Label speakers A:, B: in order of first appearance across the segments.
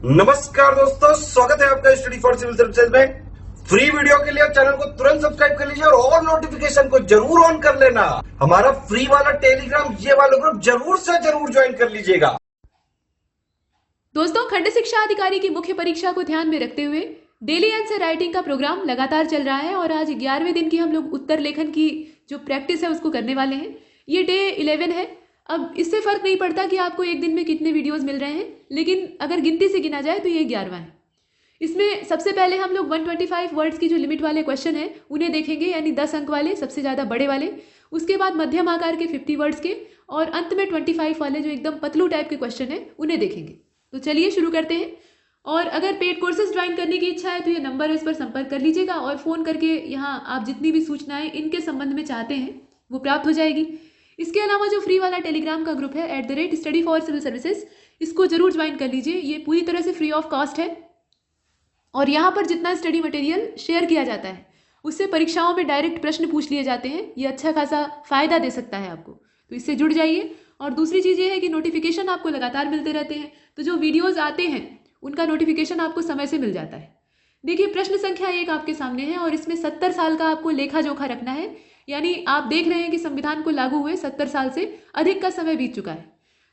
A: नमस्कार दोस्तों, स्वागत है आपका स्टडी फॉर सिविल सर्विसेज में। फ्री वीडियो के लिए चैनल को तुरंत सब्सक्राइब कर लीजिए और नोटिफिकेशन को जरूर ऑन कर लेना। हमारा फ्री वाला टेलीग्राम ये वाला ग्रुप जरूर से जरूर ज्वाइन कर लीजिएगा।
B: दोस्तों, खंड शिक्षा अधिकारी की मुख्य परीक्षा को ध्यान में रखते हुए डेली आंसर राइटिंग का प्रोग्राम लगातार चल रहा है और आज 11वें दिन की हम लोग उत्तर लेखन की जो प्रैक्टिस है उसको करने वाले हैं। ये डे 11 है। अब इससे फर्क नहीं पड़ता कि आपको एक दिन में कितने वीडियोस मिल रहे हैं, लेकिन अगर गिनती से गिना जाए तो ये 11वां है। इसमें सबसे पहले हम लोग 125 वर्ड्स की जो लिमिट वाले क्वेश्चन है उन्हें देखेंगे, यानी 10 अंक वाले, सबसे ज़्यादा बड़े वाले। उसके बाद मध्यम आकार के 50 वर्ड्स के और अंत में 25 वाले जो एकदम पतलू टाइप के क्वेश्चन है उन्हें देखेंगे। तो चलिए शुरू करते हैं। और अगर पेड कोर्सेज ज्वाइन करने की इच्छा है तो ये नंबर है, इस पर संपर्क कर लीजिएगा और फ़ोन करके यहाँ आप जितनी भी सूचनाएं इनके संबंध में चाहते हैं वो प्राप्त हो जाएगी। इसके अलावा जो फ्री वाला टेलीग्राम का ग्रुप है @स्टडी फॉर सिविल सर्विसेज, इसको जरूर ज्वाइन कर लीजिए। ये पूरी तरह से फ्री ऑफ कॉस्ट है और यहाँ पर जितना स्टडी मटेरियल शेयर किया जाता है उससे परीक्षाओं में डायरेक्ट प्रश्न पूछ लिए जाते हैं। ये अच्छा खासा फ़ायदा दे सकता है आपको, तो इससे जुड़ जाइए। और दूसरी चीज़ ये है कि नोटिफिकेशन आपको लगातार मिलते रहते हैं, तो जो वीडियोज़ आते हैं उनका नोटिफिकेशन आपको समय से मिल जाता है। देखिए, प्रश्न संख्या 1 आपके सामने है और इसमें 70 साल का आपको लेखा जोखा रखना है। यानी आप देख रहे हैं कि संविधान को लागू हुए 70 साल से अधिक का समय बीत चुका है।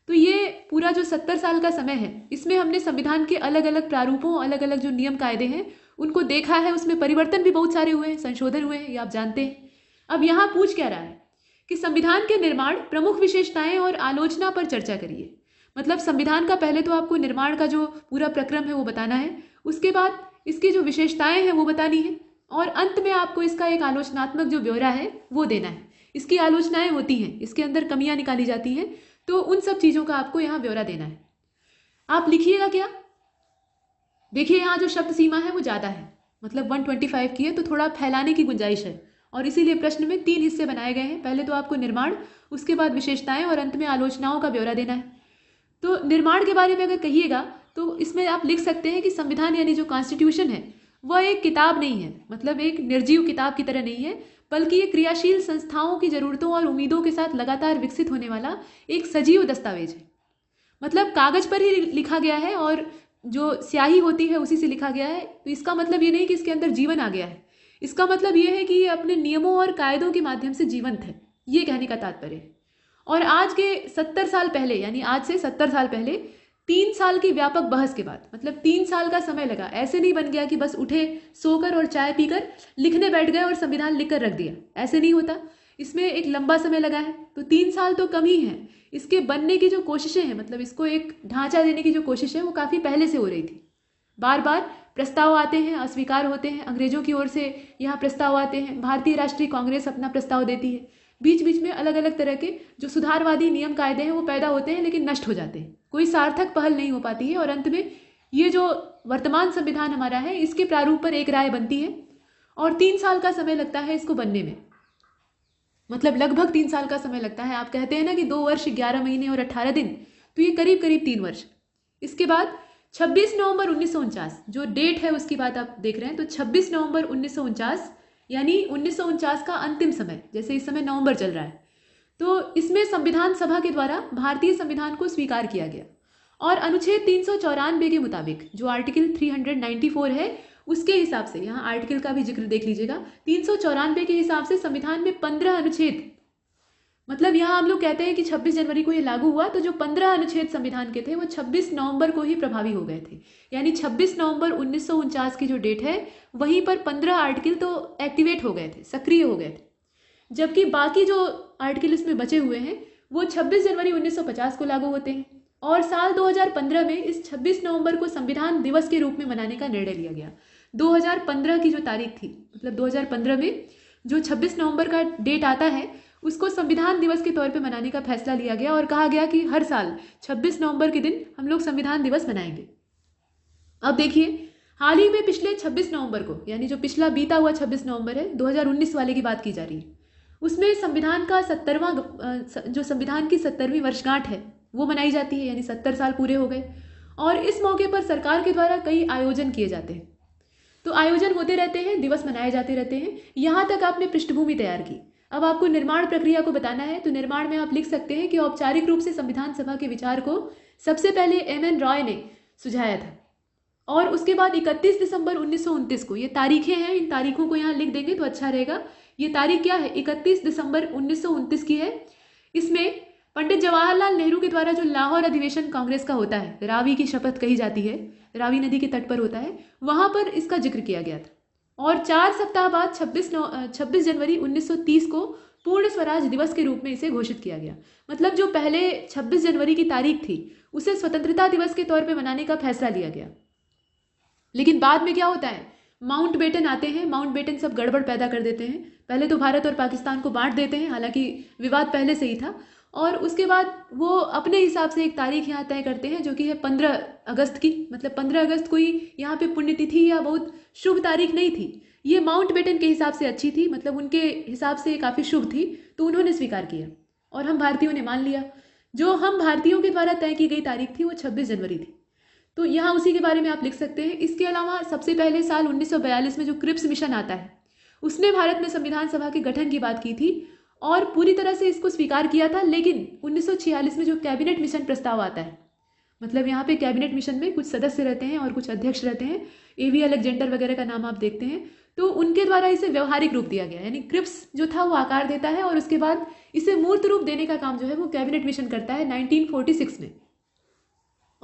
B: तो ये पूरा जो 70 साल का समय है इसमें हमने संविधान के अलग अलग प्रारूपों, अलग अलग जो नियम कायदे हैं उनको देखा है। उसमें परिवर्तन भी बहुत सारे हुए हैं, संशोधन हुए हैं, ये आप जानते हैं। अब यहाँ पूछ क्या रहा है कि संविधान के निर्माण, प्रमुख विशेषताएं और आलोचना पर चर्चा करिए। मतलब संविधान का पहले तो आपको निर्माण का जो पूरा प्रक्रम है वो बताना है, उसके बाद इसकी जो विशेषताएं हैं वो बतानी है और अंत में आपको इसका एक आलोचनात्मक जो ब्यौरा है वो देना है। इसकी आलोचनाएं होती हैं, इसके अंदर कमियां निकाली जाती हैं, तो उन सब चीज़ों का आपको यहाँ ब्यौरा देना है। आप लिखिएगा क्या? देखिए, यहाँ जो शब्द सीमा है वो ज़्यादा है, मतलब 125 की है, तो थोड़ा फैलाने की गुंजाइश है और इसीलिए प्रश्न में 3 हिस्से बनाए गए हैं। पहले तो आपको निर्माण, उसके बाद विशेषताएं और अंत में आलोचनाओं का ब्यौरा देना है। तो निर्माण के बारे में अगर कहिएगा तो इसमें आप लिख सकते हैं कि संविधान यानी जो कॉन्स्टिट्यूशन है वह एक किताब नहीं है, मतलब एक निर्जीव किताब की तरह नहीं है, बल्कि ये क्रियाशील संस्थाओं की ज़रूरतों और उम्मीदों के साथ लगातार विकसित होने वाला एक सजीव दस्तावेज है। मतलब कागज़ पर ही लिखा गया है और जो स्याही होती है उसी से लिखा गया है। तो इसका मतलब ये नहीं कि इसके अंदर जीवन आ गया है, इसका मतलब ये है कि ये अपने नियमों और कायदों के माध्यम से जीवंत है, ये कहने का तात्पर्य है। और आज के 70 साल पहले, यानी आज से 70 साल पहले 3 साल की व्यापक बहस के बाद, मतलब 3 साल का समय लगा। ऐसे नहीं बन गया कि बस उठे, सोकर और चाय पीकर लिखने बैठ गए और संविधान लिख कर रख दिया, ऐसे नहीं होता। इसमें एक लंबा समय लगा है, तो 3 साल तो कम ही है। इसके बनने की जो कोशिशें हैं, मतलब इसको एक ढांचा देने की जो कोशिश है वो काफ़ी पहले से हो रही थी। बार बार प्रस्ताव आते हैं, अस्वीकार होते हैं, अंग्रेजों की ओर से यहाँ प्रस्ताव आते हैं, भारतीय राष्ट्रीय कांग्रेस अपना प्रस्ताव देती है, बीच बीच में अलग अलग तरह के जो सुधारवादी नियम कायदे हैं वो पैदा होते हैं लेकिन नष्ट हो जाते हैं, कोई सार्थक पहल नहीं हो पाती है और अंत में ये जो वर्तमान संविधान हमारा है इसके प्रारूप पर एक राय बनती है और 3 साल का समय लगता है इसको बनने में। मतलब लगभग 3 साल का समय लगता है। आप कहते हैं ना कि 2 वर्ष 11 महीने और 18 दिन, तो ये करीब करीब 3 वर्ष। इसके बाद 26 नवंबर 1949 जो डेट है उसकी बात आप देख रहे हैं, तो 26 नवंबर 1949 यानी 1949 का अंतिम समय, जैसे इस समय नवंबर चल रहा है, तो इसमें संविधान सभा के द्वारा भारतीय संविधान को स्वीकार किया गया और अनुच्छेद 394 के मुताबिक जो आर्टिकल 394 है उसके हिसाब से, यहाँ आर्टिकल का भी जिक्र देख लीजिएगा, 394 के हिसाब से संविधान में 15 अनुच्छेद, मतलब यहाँ हम लोग कहते हैं कि 26 जनवरी को ये लागू हुआ, तो जो 15 अनुच्छेद संविधान के थे वो 26 नवंबर को ही प्रभावी हो गए थे। यानी 26 नवंबर 1949 की जो डेट है वहीं पर 15 आर्टिकल तो एक्टिवेट हो गए थे, सक्रिय हो गए थे, जबकि बाकी जो आर्टिकल इसमें बचे हुए हैं वो 26 जनवरी 1950 को लागू होते हैं। और साल 2015 में इस 26 नवंबर को संविधान दिवस के रूप में मनाने का निर्णय लिया गया। 2015 की जो तारीख थी, मतलब 2015 में जो 26 नवंबर का डेट आता है उसको संविधान दिवस के तौर पे मनाने का फैसला लिया गया और कहा गया कि हर साल 26 नवंबर के दिन हम लोग संविधान दिवस मनाएंगे। अब देखिए, हाल ही में पिछले 26 नवंबर को, यानी जो पिछला बीता हुआ 26 नवंबर है, 2019 वाले की बात की जा रही है, उसमें संविधान का 70वां जो संविधान की 70वीं वर्षगांठ है वो मनाई जाती है, यानी 70 साल पूरे हो गए। और इस मौके पर सरकार के द्वारा कई आयोजन किए जाते हैं, तो आयोजन होते रहते हैं, दिवस मनाए जाते रहते हैं। यहाँ तक आपने पृष्ठभूमि तैयार की। अब आपको निर्माण प्रक्रिया को बताना है, तो निर्माण में आप लिख सकते हैं कि औपचारिक रूप से संविधान सभा के विचार को सबसे पहले एम एन रॉय ने सुझाया था। और उसके बाद 31 दिसंबर 1929 को, ये तारीखें हैं, इन तारीखों को यहाँ लिख देंगे तो अच्छा रहेगा। ये तारीख क्या है, 31 दिसंबर 1929 की है। इसमें पंडित जवाहरलाल नेहरू के द्वारा जो लाहौर अधिवेशन कांग्रेस का होता है, रावी की शपथ कही जाती है, रावी नदी के तट पर होता है, वहां पर इसका जिक्र किया गया था। और 4 सप्ताह बाद 26 जनवरी 1930 को पूर्ण स्वराज दिवस के रूप में इसे घोषित किया गया। मतलब जो पहले 26 जनवरी की तारीख थी उसे स्वतंत्रता दिवस के तौर पे मनाने का फैसला लिया गया। लेकिन बाद में क्या होता है, माउंट बेटन आते हैं, माउंट बेटन सब गड़बड़ पैदा कर देते हैं। पहले तो भारत और पाकिस्तान को बांट देते हैं, हालांकि विवाद पहले से ही था, और उसके बाद वो अपने हिसाब से एक तारीख यहाँ तय करते हैं जो कि है 15 अगस्त की। मतलब 15 अगस्त कोई यहाँ पे पुण्यतिथि या बहुत शुभ तारीख नहीं थी, ये माउंट बेटन के हिसाब से अच्छी थी, मतलब उनके हिसाब से काफ़ी शुभ थी, तो उन्होंने स्वीकार किया और हम भारतीयों ने मान लिया। जो हम भारतीयों के द्वारा तय की गई तारीख थी वो 26 जनवरी थी, तो यहाँ उसी के बारे में आप लिख सकते हैं। इसके अलावा सबसे पहले साल 1942 में जो क्रिप्स मिशन आता है, उसने भारत में संविधान सभा के गठन की बात की थी और पूरी तरह से इसको स्वीकार किया था। लेकिन 1946 में जो कैबिनेट मिशन प्रस्ताव आता है, मतलब यहाँ पे कैबिनेट मिशन में कुछ सदस्य रहते हैं और कुछ अध्यक्ष रहते हैं, एवी अलेक्जेंडर वगैरह का नाम आप देखते हैं, तो उनके द्वारा इसे व्यवहारिक रूप दिया गया। यानी क्रिप्स जो था वो आकार देता है और उसके बाद इसे मूर्त रूप देने का काम जो है वो कैबिनेट मिशन करता है 1946 में।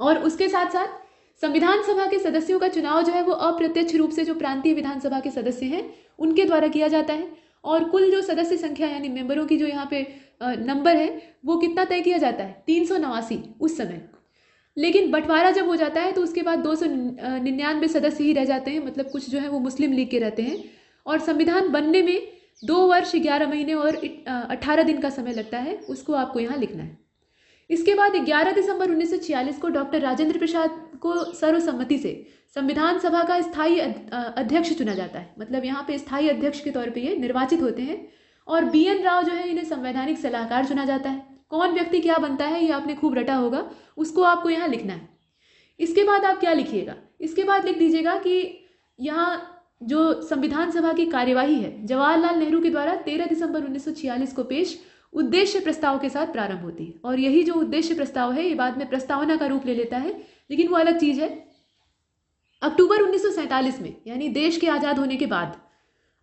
B: और उसके साथ साथ संविधान सभा के सदस्यों का चुनाव जो है वो अप्रत्यक्ष रूप से जो प्रांतीय विधानसभा के सदस्य हैं उनके द्वारा किया जाता है। और कुल जो सदस्य संख्या यानी मेंबरों की जो यहाँ पे नंबर है वो कितना तय किया जाता है, 389 उस समय। लेकिन बंटवारा जब हो जाता है तो उसके बाद 299 सदस्य ही रह जाते हैं, मतलब कुछ जो है वो मुस्लिम लीग के रहते हैं। और संविधान बनने में 2 वर्ष 11 महीने और 18 दिन का समय लगता है, उसको आपको यहाँ लिखना है। इसके बाद 11 दिसंबर 1946 को डॉक्टर राजेंद्र प्रसाद को सर्वसम्मति से संविधान सभा का स्थायी अध्यक्ष चुना जाता है। मतलब यहाँ पे स्थायी अध्यक्ष के तौर पे ये निर्वाचित होते हैं। और BN राव जो है इन्हें संवैधानिक सलाहकार चुना जाता है। कौन व्यक्ति क्या बनता है ये आपने खूब रटा होगा, उसको आपको यहाँ लिखना है। इसके बाद आप क्या लिखिएगा, इसके बाद लिख दीजिएगा कि यहाँ जो संविधान सभा की कार्यवाही है जवाहरलाल नेहरू के द्वारा 13 दिसंबर 1946 को पेश उद्देश्य प्रस्ताव के साथ प्रारंभ होती है। और यही जो उद्देश्य प्रस्ताव है ये बाद में प्रस्तावना का रूप ले लेता है, लेकिन वो अलग चीज है। अक्टूबर 1947 में यानी देश के आज़ाद होने के बाद,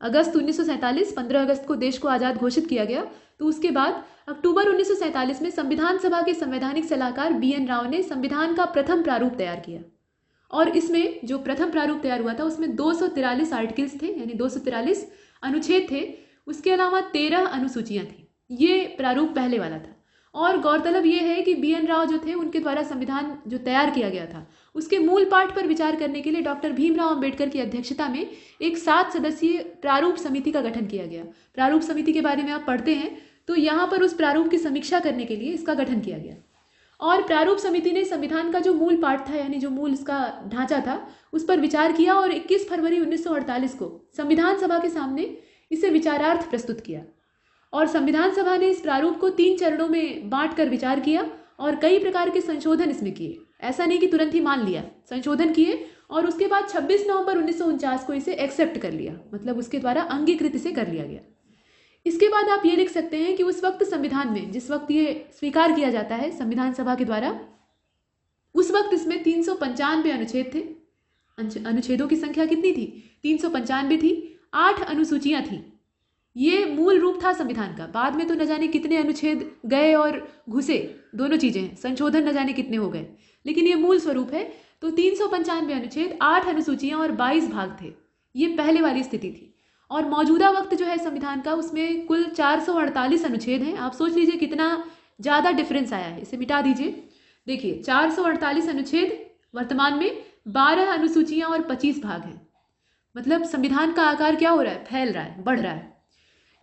B: अगस्त 1947 15 अगस्त को देश को आज़ाद घोषित किया गया, तो उसके बाद अक्टूबर 1947 में संविधान सभा के संवैधानिक सलाहकार BN राव ने संविधान का प्रथम प्रारूप तैयार किया। और इसमें जो प्रथम प्रारूप तैयार हुआ था उसमें 243 आर्टिकल्स थे, यानी 243 अनुच्छेद थे। उसके अलावा 13 अनुसूचियां थी। ये प्रारूप पहले वाला था। और गौरतलब ये है कि BN राव जो थे उनके द्वारा संविधान जो तैयार किया गया था उसके मूल पाठ पर विचार करने के लिए डॉक्टर भीमराव अंबेडकर की अध्यक्षता में एक 7 सदस्यीय प्रारूप समिति का गठन किया गया। प्रारूप समिति के बारे में आप पढ़ते हैं तो यहाँ पर उस प्रारूप की समीक्षा करने के लिए इसका गठन किया गया। और प्रारूप समिति ने संविधान का जो मूल पाठ था यानी जो मूल इसका ढांचा था उस पर विचार किया और 21 फरवरी 1948 को संविधान सभा के सामने इसे विचारार्थ प्रस्तुत किया। और संविधान सभा ने इस प्रारूप को 3 चरणों में बांटकर विचार किया और कई प्रकार के संशोधन इसमें किए। ऐसा नहीं कि तुरंत ही मान लिया, संशोधन किए और उसके बाद 26 नवंबर 1949 को इसे एक्सेप्ट कर लिया, मतलब उसके द्वारा अंगीकृत इसे कर लिया गया। इसके बाद आप ये लिख सकते हैं कि उस वक्त संविधान में, जिस वक्त ये स्वीकार किया जाता है संविधान सभा के द्वारा, उस वक्त इसमें 395 अनुच्छेद थे। अनुच्छेदों की संख्या कितनी थी? 395 थी। 8 अनुसूचियां थी। ये मूल रूप था संविधान का। बाद में तो न जाने कितने अनुच्छेद गए और घुसे, दोनों चीजें हैं, संशोधन न जाने कितने हो गए, लेकिन ये मूल स्वरूप है। तो 395 अनुच्छेद, 8 अनुसूचियां और 22 भाग थे। ये पहले वाली स्थिति थी। और मौजूदा वक्त जो है संविधान का उसमें कुल 448 अनुच्छेद हैं। आप सोच लीजिए कितना ज़्यादा डिफरेंस आया है। इसे मिटा दीजिए। देखिए 448 अनुच्छेद, वर्तमान में 12 अनुसूचियां और 25 भाग हैं। मतलब संविधान का आकार क्या हो रहा है? फैल रहा है, बढ़ रहा है।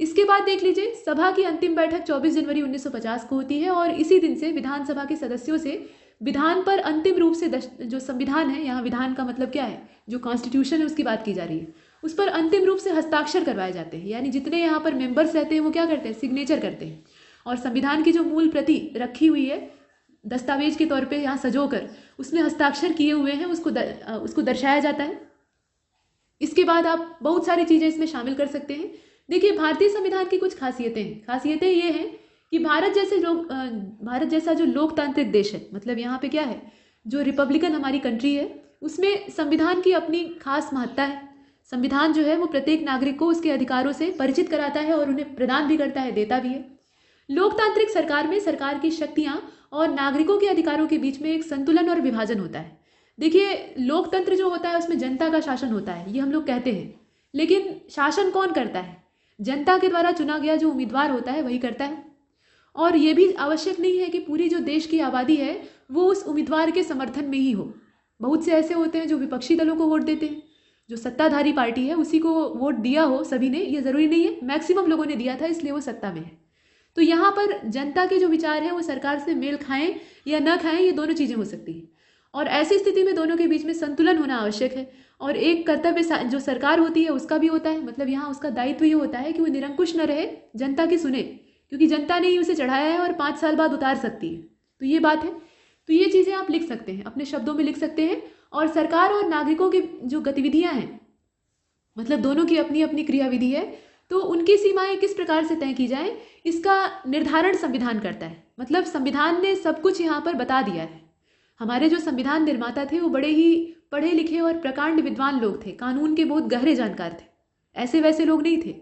B: इसके बाद देख लीजिए सभा की अंतिम बैठक 24 जनवरी 1950 को होती है और इसी दिन से विधानसभा के सदस्यों से विधान पर अंतिम रूप से जो संविधान है, यहाँ विधान का मतलब क्या है, जो कॉन्स्टिट्यूशन है उसकी बात की जा रही है, उस पर अंतिम रूप से हस्ताक्षर करवाए जाते हैं। यानी जितने यहाँ पर मेंबर्स रहते हैं वो क्या करते हैं? सिग्नेचर करते हैं। और संविधान की जो मूल प्रति रखी हुई है दस्तावेज के तौर पे यहाँ सजोकर, उसमें हस्ताक्षर किए हुए हैं, उसको दर्शाया जाता है। इसके बाद आप बहुत सारी चीज़ें इसमें शामिल कर सकते हैं। देखिए भारतीय संविधान की कुछ खासियतें हैं। खासियतें ये हैं कि भारत जैसा जो लोकतांत्रिक देश है, मतलब यहाँ पे क्या है, जो रिपब्लिकन हमारी कंट्री है, उसमें संविधान की अपनी खास महत्ता है। संविधान जो है वो प्रत्येक नागरिक को उसके अधिकारों से परिचित कराता है और उन्हें प्रदान भी करता है, देता भी है। लोकतांत्रिक सरकार में सरकार की शक्तियां और नागरिकों के अधिकारों के बीच में एक संतुलन और विभाजन होता है। देखिए, लोकतंत्र जो होता है उसमें जनता का शासन होता है, ये हम लोग कहते हैं, लेकिन शासन कौन करता है? जनता के द्वारा चुना गया जो उम्मीदवार होता है वही करता है। और ये भी आवश्यक नहीं है कि पूरी जो देश की आबादी है वो उस उम्मीदवार के समर्थन में ही हो। बहुत से ऐसे होते हैं जो विपक्षी दलों को वोट देते हैं, जो सत्ताधारी पार्टी है उसी को वोट दिया हो सभी ने, ये ज़रूरी नहीं है, मैक्सिमम लोगों ने दिया था इसलिए वो सत्ता में है। तो यहाँ पर जनता के जो विचार हैं वो सरकार से मेल खाएं या न खाएं, ये दोनों चीज़ें हो सकती हैं। और ऐसी स्थिति में दोनों के बीच में संतुलन होना आवश्यक है। और एक कर्तव्य जो सरकार होती है उसका भी होता है, मतलब यहाँ उसका दायित्व ये होता है कि वो निरंकुश न रहे, जनता की सुने, क्योंकि जनता ने ही उसे चढ़ाया है और 5 साल बाद उतार सकती है। तो ये बात है। तो ये चीज़ें आप लिख सकते हैं, अपने शब्दों में लिख सकते हैं। और सरकार और नागरिकों की जो गतिविधियाँ हैं, मतलब दोनों की अपनी अपनी क्रियाविधि है, तो उनकी सीमाएं किस प्रकार से तय की जाए इसका निर्धारण संविधान करता है। मतलब संविधान ने सब कुछ यहाँ पर बता दिया है। हमारे जो संविधान निर्माता थे वो बड़े ही पढ़े लिखे और प्रकांड विद्वान लोग थे, कानून के बहुत गहरे जानकार थे, ऐसे वैसे लोग नहीं थे।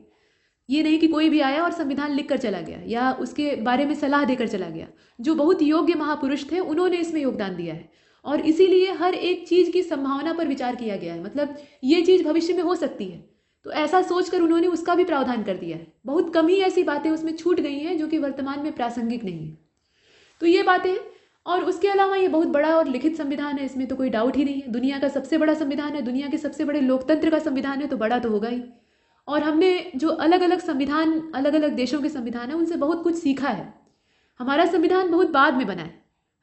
B: ये नहीं कि कोई भी आया और संविधान लिख कर चला गया या उसके बारे में सलाह देकर चला गया। जो बहुत योग्य महापुरुष थे उन्होंने इसमें योगदान दिया है और इसीलिए हर एक चीज़ की संभावना पर विचार किया गया है। मतलब ये चीज़ भविष्य में हो सकती है, तो ऐसा सोचकर उन्होंने उसका भी प्रावधान कर दिया है। बहुत कम ही ऐसी बातें उसमें छूट गई हैं जो कि वर्तमान में प्रासंगिक नहीं है। तो ये बातें हैं। और उसके अलावा ये बहुत बड़ा और लिखित संविधान है, इसमें तो कोई डाउट ही नहीं है। दुनिया का सबसे बड़ा संविधान है, दुनिया के सबसे बड़े लोकतंत्र का संविधान है, तो बड़ा तो होगा ही। और हमने जो अलग अलग संविधान, अलग अलग देशों के संविधान है, उनसे बहुत कुछ सीखा है। हमारा संविधान बहुत बाद में बना है।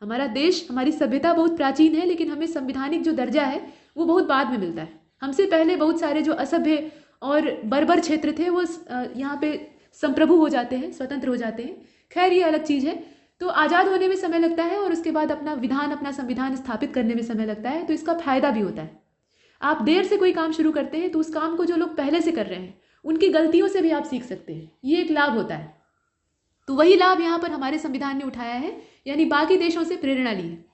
B: हमारा देश, हमारी सभ्यता बहुत प्राचीन है, लेकिन हमें संवैधानिक जो दर्जा है वो बहुत बाद में मिलता है। हमसे पहले बहुत सारे जो असभ्य और बर्बर क्षेत्र थे वो यहाँ पे संप्रभु हो जाते हैं, स्वतंत्र हो जाते हैं। खैर ये अलग चीज़ है। तो आज़ाद होने में समय लगता है और उसके बाद अपना विधान, अपना संविधान स्थापित करने में समय लगता है, तो इसका फायदा भी होता है। आप देर से कोई काम शुरू करते हैं तो उस काम को जो लोग पहले से कर रहे हैं उनकी गलतियों से भी आप सीख सकते हैं, ये एक लाभ होता है। तो वही लाभ यहाँ पर हमारे संविधान ने उठाया है, यानी बाकी देशों से प्रेरणा ली है।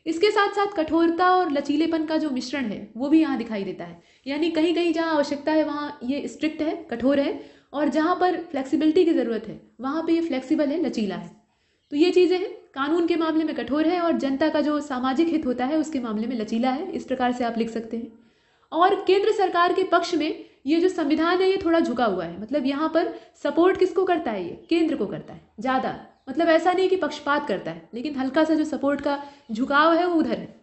B: इसके साथ साथ कठोरता और लचीलेपन का जो मिश्रण है वो भी यहाँ दिखाई देता है। यानी कहीं कहीं जहाँ आवश्यकता है वहाँ ये स्ट्रिक्ट है, कठोर है, और जहाँ पर फ्लेक्सिबिलिटी की ज़रूरत है वहाँ पे ये फ्लेक्सिबल है, लचीला है। तो ये चीज़ें हैं, कानून के मामले में कठोर है और जनता का जो सामाजिक हित होता है उसके मामले में लचीला है। इस प्रकार से आप लिख सकते हैं। और केंद्र सरकार के पक्ष में ये जो संविधान है ये थोड़ा झुका हुआ है। मतलब यहाँ पर सपोर्ट किसको करता है? ये केंद्र को करता है ज़्यादा। मतलब ऐसा नहीं कि पक्षपात करता है, लेकिन हल्का सा जो सपोर्ट का झुकाव है वो उधर है।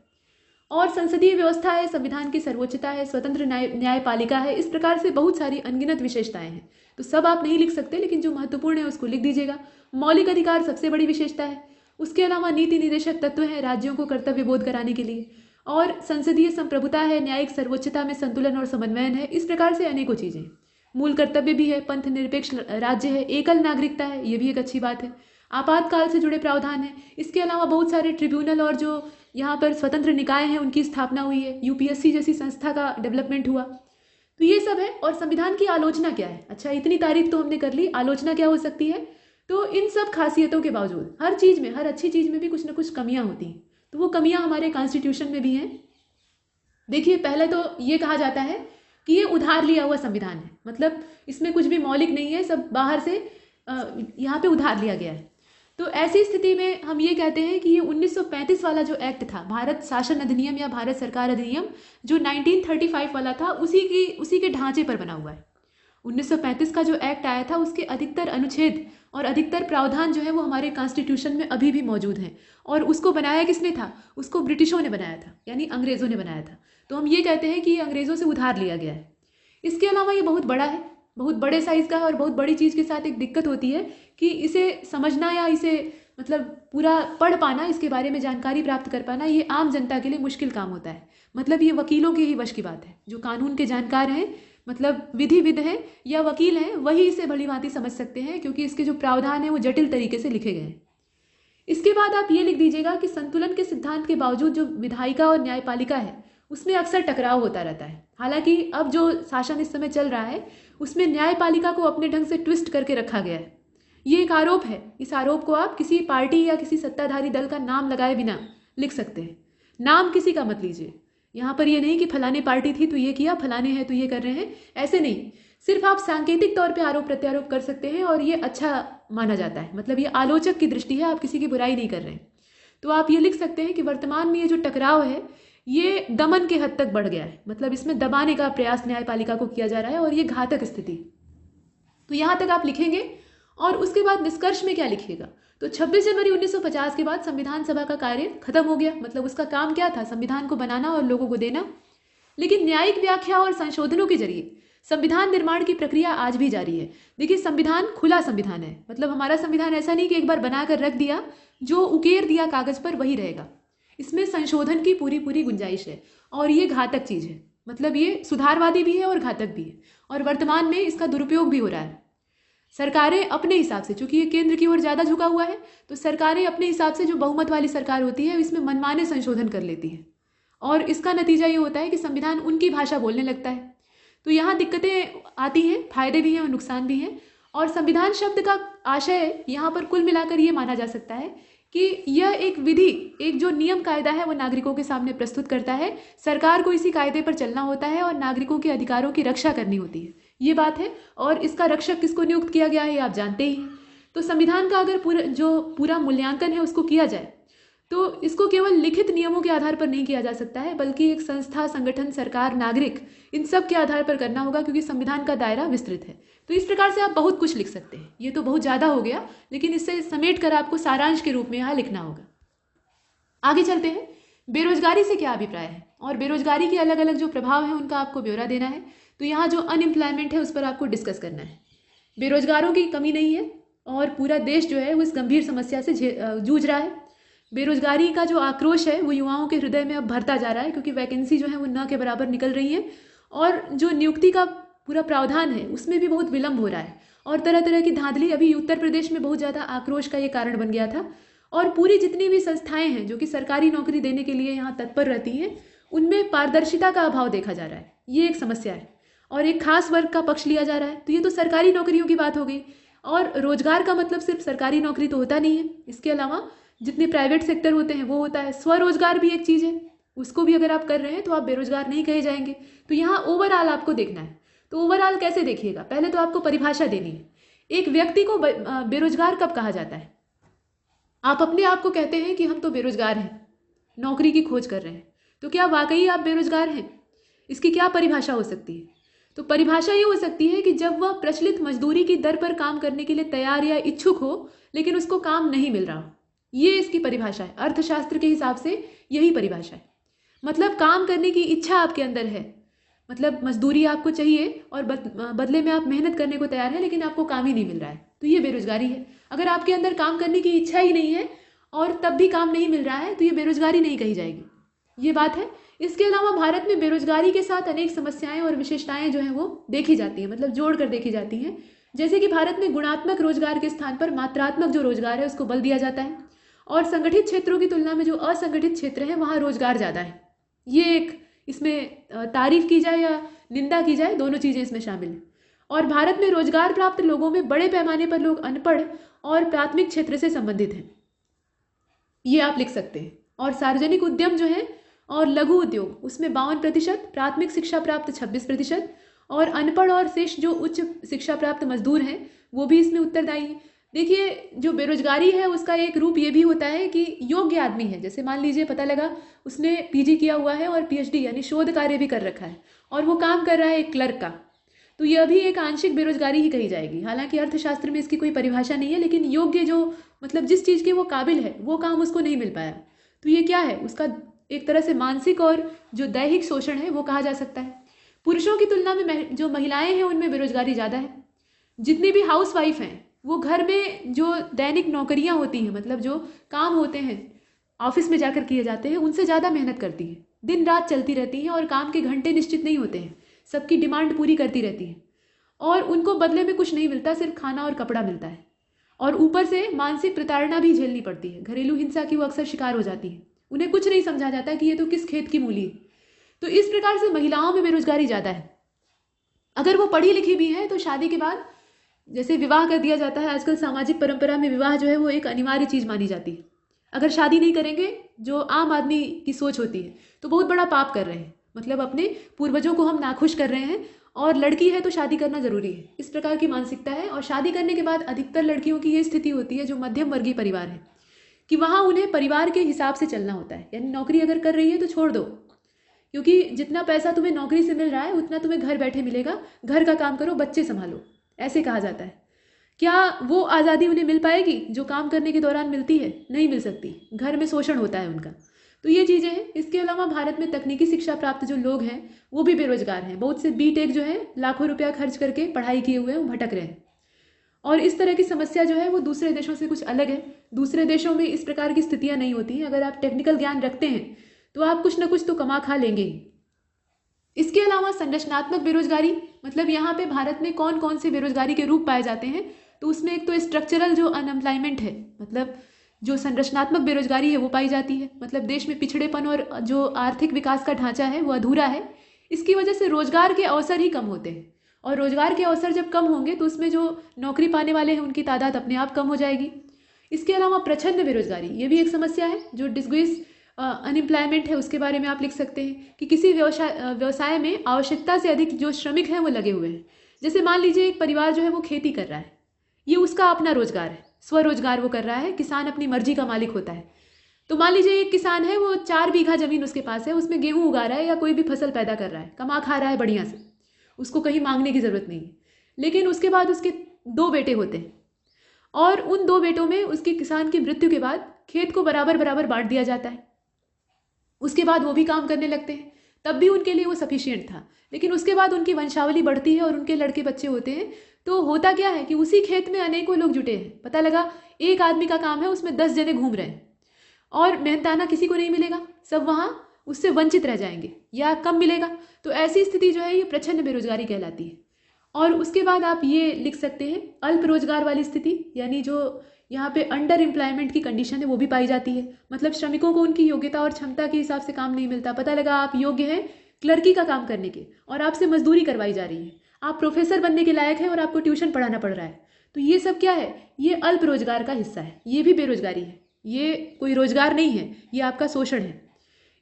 B: और संसदीय व्यवस्था है, संविधान की सर्वोच्चता है, स्वतंत्र न्यायपालिका है। इस प्रकार से बहुत सारी अनगिनत विशेषताएं हैं। तो सब आप नहीं लिख सकते, लेकिन जो महत्वपूर्ण है उसको लिख दीजिएगा। मौलिक अधिकार सबसे बड़ी विशेषता है। उसके अलावा नीति निर्देशक तत्व हैं राज्यों को कर्तव्य बोध कराने के लिए। और संसदीय संप्रभुता है, न्यायिक सर्वोच्चता में संतुलन और समन्वयन है। इस प्रकार से अनेकों चीज़ें। मूल कर्तव्य भी है, पंथ निरपेक्ष राज्य है, एकल नागरिकता है, ये भी एक अच्छी बात है। आपातकाल से जुड़े प्रावधान हैं। इसके अलावा बहुत सारे ट्रिब्यूनल और जो यहाँ पर स्वतंत्र निकाय हैं उनकी स्थापना हुई है। यूपीएससी जैसी संस्था का डेवलपमेंट हुआ। तो ये सब है। और संविधान की आलोचना क्या है? अच्छा, इतनी तारीफ तो हमने कर ली, आलोचना क्या हो सकती है? तो इन सब खासियतों के बावजूद हर चीज़ में, हर अच्छी चीज़ में भी कुछ ना कुछ कमियां होती हैं। तो वो कमियां हमारे कॉन्स्टिट्यूशन में भी हैं। देखिए, पहले तो ये कहा जाता है कि ये उधार लिया हुआ संविधान है। मतलब इसमें कुछ भी मौलिक नहीं है, सब बाहर से यहाँ पे उधार लिया गया है। तो ऐसी स्थिति में हम ये कहते हैं कि ये 1935 वाला जो एक्ट था, भारत शासन अधिनियम या भारत सरकार अधिनियम, जो 1935 वाला था, उसी के ढांचे पर बना हुआ है। 1935 का जो एक्ट आया था उसके अधिकतर अनुच्छेद और अधिकतर प्रावधान जो है वो हमारे कॉन्स्टिट्यूशन में अभी भी मौजूद हैं। और उसको बनाया किसने था? उसको ब्रिटिशों ने बनाया था, यानी अंग्रेज़ों ने बनाया था। तो हम ये कहते हैं कि ये अंग्रेज़ों से उधार लिया गया है। इसके अलावा ये बहुत बड़ा है, बहुत बड़े साइज़ का है। और बहुत बड़ी चीज़ के साथ एक दिक्कत होती है कि इसे समझना या इसे मतलब पूरा पढ़ पाना, इसके बारे में जानकारी प्राप्त कर पाना, ये आम जनता के लिए मुश्किल काम होता है। मतलब ये वकीलों के ही वश की बात है। जो कानून के जानकार हैं, मतलब विधिविद हैं या वकील हैं, वही इसे भली भांति समझ सकते हैं, क्योंकि इसके जो प्रावधान हैं वो जटिल तरीके से लिखे गए हैं। इसके बाद आप ये लिख दीजिएगा कि संतुलन के सिद्धांत के बावजूद जो विधायिका और न्यायपालिका है उसमें अक्सर टकराव होता रहता है। हालांकि अब जो शासन इस समय चल रहा है उसमें न्यायपालिका को अपने ढंग से ट्विस्ट करके रखा गया है। ये एक आरोप है। इस आरोप को आप किसी पार्टी या किसी सत्ताधारी दल का नाम लगाए बिना लिख सकते हैं। नाम किसी का मत लीजिए। यहाँ पर ये नहीं कि फलाने पार्टी थी तो ये किया, फलाने हैं तो ये कर रहे हैं, ऐसे नहीं। सिर्फ आप सांकेतिक तौर पे आरोप प्रत्यारोप कर सकते हैं और ये अच्छा माना जाता है, मतलब ये आलोचक की दृष्टि है, आप किसी की बुराई नहीं कर रहे हैं। तो आप ये लिख सकते हैं कि वर्तमान में ये जो टकराव है ये दमन के हद तक बढ़ गया है, मतलब इसमें दबाने का प्रयास न्यायपालिका को किया जा रहा है और ये घातक स्थिति। तो यहाँ तक आप लिखेंगे और उसके बाद निष्कर्ष में क्या लिखिएगा? तो 26 जनवरी 1950 के बाद संविधान सभा का कार्य खत्म हो गया, मतलब उसका काम क्या था? संविधान को बनाना और लोगों को देना। लेकिन न्यायिक व्याख्या और संशोधनों के जरिए संविधान निर्माण की प्रक्रिया आज भी जारी है। देखिए, संविधान खुला संविधान है, मतलब हमारा संविधान ऐसा नहीं कि एक बार बनाकर रख दिया, जो उकेर दिया कागज पर वही रहेगा। इसमें संशोधन की पूरी गुंजाइश है और ये घातक चीज़ है, मतलब ये सुधारवादी भी है और घातक भी है, और वर्तमान में इसका दुरुपयोग भी हो रहा है। सरकारें अपने हिसाब से, चूंकि ये केंद्र की ओर ज़्यादा झुका हुआ है, तो सरकारें अपने हिसाब से, जो बहुमत वाली सरकार होती है, इसमें मनमाने संशोधन कर लेती है और इसका नतीजा ये होता है कि संविधान उनकी भाषा बोलने लगता है। तो यहाँ दिक्कतें आती हैं, फायदे भी हैं और नुकसान भी हैं। और संविधान शब्द का आशय यहाँ पर कुल मिलाकर ये माना जा सकता है कि यह एक विधि, एक जो नियम कायदा है वो नागरिकों के सामने प्रस्तुत करता है। सरकार को इसी कायदे पर चलना होता है और नागरिकों के अधिकारों की रक्षा करनी होती है, ये बात है। और इसका रक्षक किसको नियुक्त किया गया है आप जानते ही हैं। तो संविधान का अगर पूरा मूल्यांकन है उसको किया जाए तो इसको केवल लिखित नियमों के आधार पर नहीं किया जा सकता है, बल्कि एक संस्था, संगठन, सरकार, नागरिक, इन सब के आधार पर करना होगा, क्योंकि संविधान का दायरा विस्तृत है। तो इस प्रकार से आप बहुत कुछ लिख सकते हैं। ये तो बहुत ज़्यादा हो गया, लेकिन इससे समेट कर आपको सारांश के रूप में यहाँ लिखना होगा। आगे चलते हैं। बेरोजगारी से क्या अभिप्राय है और बेरोजगारी के अलग अलग जो प्रभाव हैं उनका आपको ब्यौरा देना है। तो यहाँ जो अनएम्प्लॉयमेंट है उस पर आपको डिस्कस करना है। बेरोजगारों की कमी नहीं है और पूरा देश जो है वो इस गंभीर समस्या से जूझ रहा है। बेरोजगारी का जो आक्रोश है वो युवाओं के हृदय में अब भरता जा रहा है, क्योंकि वैकेंसी जो है वो न के बराबर निकल रही है और जो नियुक्ति का पूरा प्रावधान है उसमें भी बहुत विलम्ब हो रहा है और तरह तरह की धांधली। अभी उत्तर प्रदेश में बहुत ज़्यादा आक्रोश का ये कारण बन गया था। और पूरी जितनी भी संस्थाएं हैं जो कि सरकारी नौकरी देने के लिए यहाँ तत्पर रहती हैं, उनमें पारदर्शिता का अभाव देखा जा रहा है। ये एक समस्या है और एक खास वर्ग का पक्ष लिया जा रहा है। तो ये तो सरकारी नौकरियों की बात हो गई। और रोजगार का मतलब सिर्फ सरकारी नौकरी तो होता नहीं है, इसके अलावा जितने प्राइवेट सेक्टर होते हैं वो होता है। स्वरोजगार भी एक चीज़ है, उसको भी अगर आप कर रहे हैं तो आप बेरोजगार नहीं कहे जाएंगे। तो यहाँ ओवरऑल आपको देखना है। तो ओवरऑल कैसे देखिएगा? पहले तो आपको परिभाषा देनी है। एक व्यक्ति को बेरोजगार कब कहा जाता है? आप अपने आप को कहते हैं कि हम तो बेरोजगार हैं, नौकरी की खोज कर रहे हैं, तो क्या वाकई आप बेरोजगार हैं? इसकी क्या परिभाषा हो सकती है? तो परिभाषा ये हो सकती है कि जब वह प्रचलित मजदूरी की दर पर काम करने के लिए तैयार या इच्छुक हो, लेकिन उसको काम नहीं मिल रहा हो। ये इसकी परिभाषा है। अर्थशास्त्र के हिसाब से यही परिभाषा है। मतलब काम करने की इच्छा आपके अंदर है, मतलब मजदूरी आपको चाहिए और बदले में आप मेहनत करने को तैयार है, लेकिन आपको काम ही नहीं मिल रहा है, तो ये बेरोजगारी है। अगर आपके अंदर काम करने की इच्छा ही नहीं है और तब भी काम नहीं मिल रहा है, तो ये बेरोजगारी नहीं कही जाएगी, ये बात है। इसके अलावा भारत में बेरोजगारी के साथ अनेक समस्याएं और विशेषताएं जो हैं वो देखी जाती हैं, मतलब जोड़ कर देखी जाती हैं। जैसे कि भारत में गुणात्मक रोजगार के स्थान पर मात्रात्मक जो रोजगार है उसको बल दिया जाता है और संगठित क्षेत्रों की तुलना में जो असंगठित क्षेत्र है वहाँ रोजगार ज़्यादा है। ये एक इसमें तारीफ की जाए या निंदा की जाए, दोनों चीज़ें इसमें शामिल हैं। और भारत में रोजगार प्राप्त लोगों में बड़े पैमाने पर लोग अनपढ़ और प्राथमिक क्षेत्र से संबंधित हैं, ये आप लिख सकते हैं। और सार्वजनिक उद्यम जो है और लघु उद्योग उसमें 52%, प्राथमिक शिक्षा प्राप्त 26% और अनपढ़ और शेष जो उच्च शिक्षा प्राप्त मजदूर हैं वो भी इसमें उत्तरदायी हैं। देखिए, जो बेरोजगारी है उसका एक रूप ये भी होता है कि योग्य आदमी है, जैसे मान लीजिए पता लगा उसने पीजी किया हुआ है और पीएचडी यानी शोध कार्य भी कर रखा है और वो काम कर रहा है एक क्लर्क का, तो यह भी एक आंशिक बेरोजगारी ही कही जाएगी। हालांकि अर्थशास्त्र में इसकी कोई परिभाषा नहीं है, लेकिन योग्य जो मतलब जिस चीज़ के वो काबिल है वो काम उसको नहीं मिल पाया, तो ये क्या है? उसका एक तरह से मानसिक और जो दैहिक शोषण है वो कहा जा सकता है। पुरुषों की तुलना में जो महिलाएं हैं उनमें बेरोजगारी ज़्यादा है। जितनी भी हाउस वाइफ हैं वो घर में जो दैनिक नौकरियां होती हैं, मतलब जो काम होते हैं ऑफिस में जाकर किए जाते हैं, उनसे ज़्यादा मेहनत करती हैं, दिन रात चलती रहती हैं और काम के घंटे निश्चित नहीं होते हैं, सबकी डिमांड पूरी करती रहती हैं और उनको बदले में कुछ नहीं मिलता, सिर्फ खाना और कपड़ा मिलता है। और ऊपर से मानसिक प्रताड़ना भी झेलनी पड़ती है, घरेलू हिंसा की वो अक्सर शिकार हो जाती है। उन्हें कुछ नहीं समझा जाता कि ये तो किस खेत की मूली है। तो इस प्रकार से महिलाओं में बेरोजगारी ज़्यादा है। अगर वो पढ़ी लिखी भी है तो शादी के बाद जैसे विवाह कर दिया जाता है, आजकल सामाजिक परंपरा में विवाह जो है वो एक अनिवार्य चीज़ मानी जाती है। अगर शादी नहीं करेंगे, जो आम आदमी की सोच होती है, तो बहुत बड़ा पाप कर रहे हैं, मतलब अपने पूर्वजों को हम नाखुश कर रहे हैं। और लड़की है तो शादी करना ज़रूरी है, इस प्रकार की मानसिकता है। और शादी करने के बाद अधिकतर लड़कियों की ये स्थिति होती है, जो मध्यम वर्गीय परिवार है, कि वहाँ उन्हें परिवार के हिसाब से चलना होता है। यानी नौकरी अगर कर रही है तो छोड़ दो, क्योंकि जितना पैसा तुम्हें नौकरी से मिल रहा है उतना तुम्हें घर बैठे मिलेगा, घर का काम करो, बच्चे संभालो, ऐसे कहा जाता है। क्या वो आज़ादी उन्हें मिल पाएगी जो काम करने के दौरान मिलती है? नहीं मिल सकती, घर में शोषण होता है उनका। तो ये चीज़ें हैं। इसके अलावा भारत में तकनीकी शिक्षा प्राप्त जो लोग हैं वो भी बेरोजगार हैं। बहुत से बीटेक जो है लाखों रुपया खर्च करके पढ़ाई किए हुए हैं, वो भटक रहे हैं। और इस तरह की समस्या जो है वो दूसरे देशों से कुछ अलग है। दूसरे देशों में इस प्रकार की स्थितियां नहीं होती हैं। अगर आप टेक्निकल ज्ञान रखते हैं तो आप कुछ ना कुछ तो कमा खा लेंगे ही। इसके अलावा संरचनात्मक बेरोजगारी, मतलब यहाँ पे भारत में कौन कौन से बेरोजगारी के रूप पाए जाते हैं, तो उसमें एक तो स्ट्रक्चरल जो अनएम्प्लॉयमेंट है, मतलब जो संरचनात्मक बेरोजगारी है वो पाई जाती है। मतलब देश में पिछड़ेपन और जो आर्थिक विकास का ढांचा है वो अधूरा है। इसकी वजह से रोजगार के अवसर ही कम होते हैं, और रोजगार के अवसर जब कम होंगे तो उसमें जो नौकरी पाने वाले हैं उनकी तादाद अपने आप कम हो जाएगी। इसके अलावा प्रच्छन्न बेरोजगारी, ये भी एक समस्या है। जो डिस्ग्रेस अनएम्प्लॉयमेंट है उसके बारे में आप लिख सकते हैं कि किसी व्यवसाय में आवश्यकता से अधिक जो श्रमिक हैं वो लगे हुए हैं। जैसे मान लीजिए एक परिवार जो है वो खेती कर रहा है, ये उसका अपना रोजगार है, स्वरोजगार वो कर रहा है। किसान अपनी मर्जी का मालिक होता है। तो मान लीजिए एक किसान है, वो 4 बीघा जमीन उसके पास है, उसमें गेहूं उगा रहा है या कोई भी फसल पैदा कर रहा है, कमा खा रहा है बढ़िया से, उसको कहीं मांगने की ज़रूरत नहीं है। लेकिन उसके बाद उसके 2 बेटे होते हैं, और उन 2 बेटों में उसके किसान की मृत्यु के बाद खेत को बराबर बराबर बांट दिया जाता है। उसके बाद वो भी काम करने लगते हैं, तब भी उनके लिए वो सफिशिएंट था। लेकिन उसके बाद उनकी वंशावली बढ़ती है और उनके लड़के बच्चे होते हैं, तो होता क्या है कि उसी खेत में अनेकों लोग जुटे हैं। पता लगा एक आदमी का काम है, उसमें 10 जने घूम रहे हैं, और मेहनताना किसी को नहीं मिलेगा, सब वहाँ उससे वंचित रह जाएंगे या कम मिलेगा। तो ऐसी स्थिति जो है ये प्रच्छन्न बेरोजगारी कहलाती है। और उसके बाद आप ये लिख सकते हैं अल्प रोजगार वाली स्थिति, यानी जो यहाँ पे अंडर एम्प्लॉयमेंट की कंडीशन है वो भी पाई जाती है। मतलब श्रमिकों को उनकी योग्यता और क्षमता के हिसाब से काम नहीं मिलता। पता लगा आप योग्य हैं क्लर्की का काम करने के, और आपसे मजदूरी करवाई जा रही है। आप प्रोफेसर बनने के लायक हैं और आपको ट्यूशन पढ़ाना पड़ रहा है। तो ये सब क्या है? ये अल्प रोजगार का हिस्सा है, ये भी बेरोजगारी है। ये कोई रोजगार नहीं है, ये आपका शोषण है।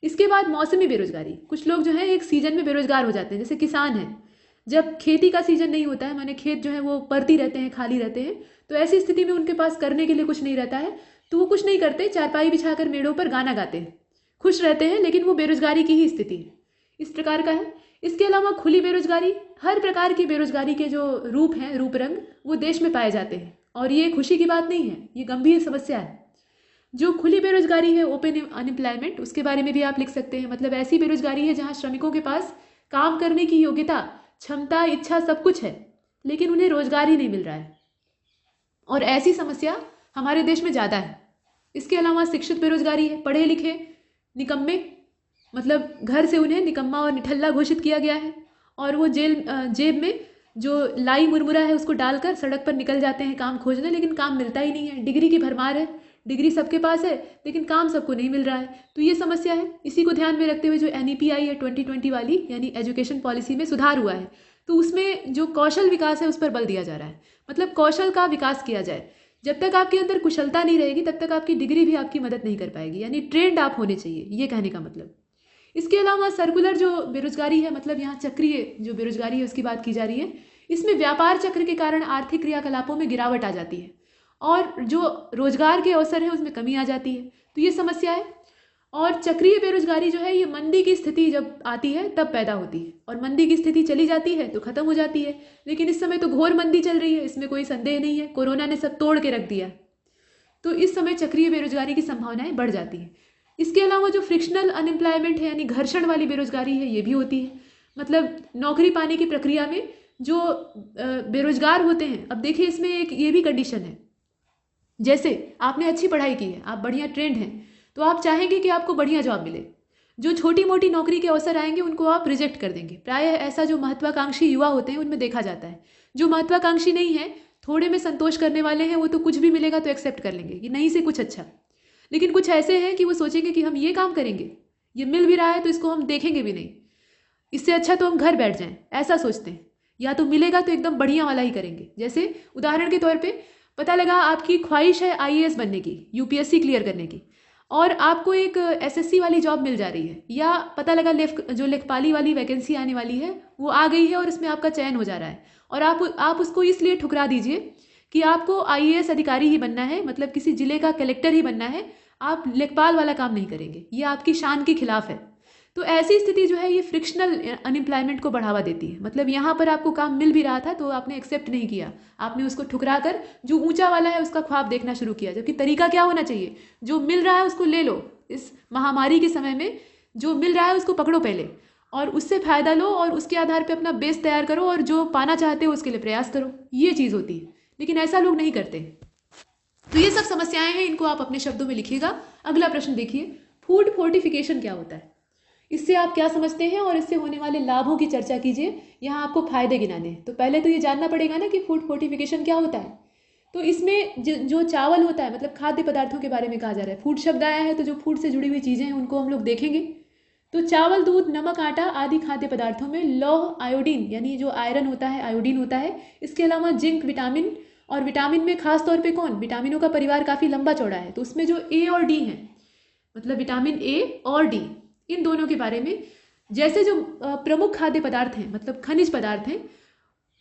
B: इसके बाद मौसमी बेरोजगारी, कुछ लोग जो है एक सीजन में बेरोजगार हो जाते हैं। जैसे किसान है, जब खेती का सीजन नहीं होता है, माने खेत जो है वो परती रहते हैं, खाली रहते हैं, तो ऐसी स्थिति में उनके पास करने के लिए कुछ नहीं रहता है, तो वो कुछ नहीं करते, चारपाई बिछाकर मेड़ों पर गाना गाते हैं, खुश रहते हैं, लेकिन वो बेरोजगारी की ही स्थिति है। इस प्रकार का है। इसके अलावा खुली बेरोजगारी, हर प्रकार की बेरोजगारी के जो रूप हैं, रूप रंग, वो देश में पाए जाते हैं, और ये खुशी की बात नहीं है, ये गंभीर समस्या है। जो खुली बेरोजगारी है, ओपन अनएम्प्लॉयमेंट, उसके बारे में भी आप लिख सकते हैं। मतलब ऐसी बेरोजगारी है जहां श्रमिकों के पास काम करने की योग्यता, क्षमता, इच्छा सब कुछ है, लेकिन उन्हें रोजगार ही नहीं मिल रहा है, और ऐसी समस्या हमारे देश में ज़्यादा है। इसके अलावा शिक्षित बेरोजगारी है, पढ़े लिखे निकम्मे, मतलब घर से उन्हें निकम्मा और निठल्ला घोषित किया गया है, और वो जेब में जो लाई मुरमुरा है उसको डालकर सड़क पर निकल जाते हैं काम खोजने, लेकिन काम मिलता ही नहीं है। डिग्री की भरमार है, डिग्री सबके पास है, लेकिन काम सबको नहीं मिल रहा है। तो ये समस्या है। इसी को ध्यान में रखते हुए जो NEP आई है 2020 वाली, यानी एजुकेशन पॉलिसी में सुधार हुआ है, तो उसमें जो कौशल विकास है उस पर बल दिया जा रहा है। मतलब कौशल का विकास किया जाए। जब तक आपके अंदर कुशलता नहीं रहेगी तब तक आपकी डिग्री भी आपकी मदद नहीं कर पाएगी, यानी ट्रेंड आप होने चाहिए, ये कहने का मतलब। इसके अलावा सर्कुलर जो बेरोजगारी है, मतलब यहाँ चक्रीय जो बेरोजगारी है उसकी बात की जा रही है। इसमें व्यापार चक्र के कारण आर्थिक क्रियाकलापों में गिरावट आ जाती है, और जो रोजगार के अवसर है उसमें कमी आ जाती है। तो ये समस्या है। और चक्रीय बेरोजगारी जो है ये मंदी की स्थिति जब आती है तब पैदा होती है, और मंदी की स्थिति चली जाती है तो खत्म हो जाती है। लेकिन इस समय तो घोर मंदी चल रही है, इसमें कोई संदेह नहीं है। कोरोना ने सब तोड़ के रख दिया, तो इस समय चक्रीय बेरोजगारी की संभावनाएं बढ़ जाती हैं। इसके अलावा जो फ्रिक्शनल अनएम्प्लॉयमेंट है, यानी घर्षण वाली बेरोजगारी है, ये भी होती है। मतलब नौकरी पाने की प्रक्रिया में जो बेरोजगार होते हैं, अब देखिए इसमें एक ये भी कंडीशन है, जैसे आपने अच्छी पढ़ाई की है, आप बढ़िया ट्रेंड हैं, तो आप चाहेंगे कि आपको बढ़िया जॉब मिले। जो छोटी मोटी नौकरी के अवसर आएंगे उनको आप रिजेक्ट कर देंगे। प्रायः ऐसा जो महत्वाकांक्षी युवा होते हैं उनमें देखा जाता है। जो महत्वाकांक्षी नहीं है, थोड़े में संतोष करने वाले हैं, वो तो कुछ भी मिलेगा तो एक्सेप्ट कर लेंगे कि नहीं से कुछ अच्छा। लेकिन कुछ ऐसे हैं कि वो सोचेंगे कि हम ये काम करेंगे, ये मिल भी रहा है तो इसको हम देखेंगे भी नहीं, इससे अच्छा तो हम घर बैठ जाएं, ऐसा सोचते हैं। या तो मिलेगा तो एकदम बढ़िया वाला ही करेंगे। जैसे उदाहरण के तौर पे पता लगा आपकी ख्वाहिश है IAS बनने की, UPSC क्लियर करने की, और आपको एक एसएससी वाली जॉब मिल जा रही है, या पता लगा जो लेखपाली वाली वैकेंसी आने वाली है वो आ गई है और इसमें आपका चयन हो जा रहा है, और आप उसको इसलिए ठुकरा दीजिए कि आपको आईएएस अधिकारी ही बनना है, मतलब किसी जिले का कलेक्टर ही बनना है, आप लेखपाल वाला काम नहीं करेंगे, ये आपकी शान के खिलाफ है। तो ऐसी स्थिति जो है ये फ्रिक्शनल अनएम्प्लॉयमेंट को बढ़ावा देती है। मतलब यहाँ पर आपको काम मिल भी रहा था तो आपने एक्सेप्ट नहीं किया, आपने उसको ठुकरा कर जो ऊंचा वाला है उसका ख्वाब देखना शुरू किया। जबकि तरीका क्या होना चाहिए, जो मिल रहा है उसको ले लो, इस महामारी के समय में जो मिल रहा है उसको पकड़ो पहले और उससे फ़ायदा लो और उसके आधार पर अपना बेस तैयार करो और जो पाना चाहते हो उसके लिए प्रयास करो, ये चीज़ होती है। लेकिन ऐसा लोग नहीं करते। तो ये सब समस्याएं हैं, इनको आप अपने शब्दों में लिखिएगा। अगला प्रश्न देखिए, फूड फोर्टिफिकेशन क्या होता है, इससे आप क्या समझते हैं और इससे होने वाले लाभों की चर्चा कीजिए। यहाँ आपको फायदे गिनाने हैं, तो पहले तो ये जानना पड़ेगा ना कि फूड फोर्टिफिकेशन क्या होता है। तो इसमें जो चावल होता है, मतलब खाद्य पदार्थों के बारे में कहा जा रहा है। फूड शब्द आया है तो जो फूड से जुड़ी हुई चीज़ें हैं उनको हम लोग देखेंगे। तो चावल, दूध, नमक, आटा आदि खाद्य पदार्थों में लौह, आयोडीन यानी जो आयरन होता है, आयोडीन होता है। इसके अलावा जिंक, विटामिन, और विटामिन में खास तौर पे कौन, विटामिनों का परिवार काफ़ी लंबा चौड़ा है, तो उसमें जो ए और डी हैं, मतलब विटामिन ए और डी, इन दोनों के बारे में, जैसे जो प्रमुख खाद्य पदार्थ हैं, मतलब खनिज पदार्थ हैं,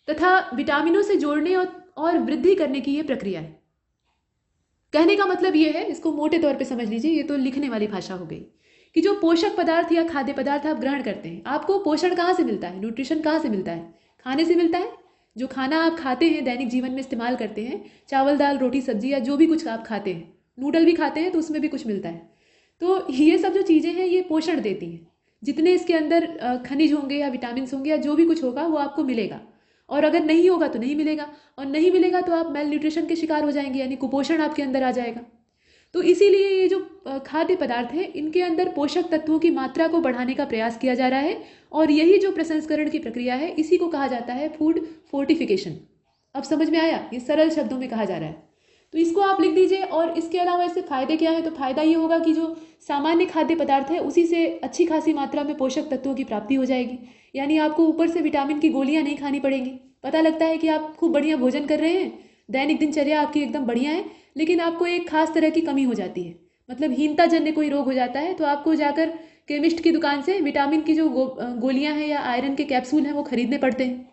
B: तथा विटामिनों से जोड़ने और वृद्धि करने की ये प्रक्रिया है। कहने का मतलब ये है, इसको मोटे तौर पे समझ लीजिए, ये तो लिखने वाली भाषा हो गई, कि जो पोषक पदार्थ या खाद्य पदार्थ आप ग्रहण करते हैं, आपको पोषण कहाँ से मिलता है, न्यूट्रिशन कहाँ से मिलता है, खाने से मिलता है। जो खाना आप खाते हैं, दैनिक जीवन में इस्तेमाल करते हैं, चावल, दाल, रोटी, सब्जी या जो भी कुछ आप खाते हैं, नूडल भी खाते हैं तो उसमें भी कुछ मिलता है। तो ये सब जो चीज़ें हैं ये पोषण देती हैं। जितने इसके अंदर खनिज होंगे या विटामिन होंगे या जो भी कुछ होगा वो आपको मिलेगा, और अगर नहीं होगा तो नहीं मिलेगा, और नहीं मिलेगा तो आप मेल न्यूट्रिशन के शिकार हो जाएंगे, यानी कुपोषण आपके अंदर आ जाएगा। तो इसीलिए ये जो खाद्य पदार्थ हैं इनके अंदर पोषक तत्वों की मात्रा को बढ़ाने का प्रयास किया जा रहा है, और यही जो प्रसंस्करण की प्रक्रिया है इसी को कहा जाता है फूड फोर्टिफिकेशन। अब समझ में आया, ये सरल शब्दों में कहा जा रहा है, तो इसको आप लिख दीजिए। और इसके अलावा इससे फ़ायदे क्या है, तो फ़ायदा ये होगा कि जो सामान्य खाद्य पदार्थ है उसी से अच्छी खासी मात्रा में पोषक तत्वों की प्राप्ति हो जाएगी, यानी आपको ऊपर से विटामिन की गोलियां नहीं खानी पड़ेंगी। पता लगता है कि आप खूब बढ़िया भोजन कर रहे हैं, दैनिक दिनचर्या आपकी एकदम बढ़िया है, लेकिन आपको एक खास तरह की कमी हो जाती है, मतलब हीनता जन्य कोई रोग हो जाता है, तो आपको जाकर केमिस्ट की दुकान से विटामिन की जो गोलियां हैं या आयरन के कैप्सूल हैं वो खरीदने पड़ते हैं।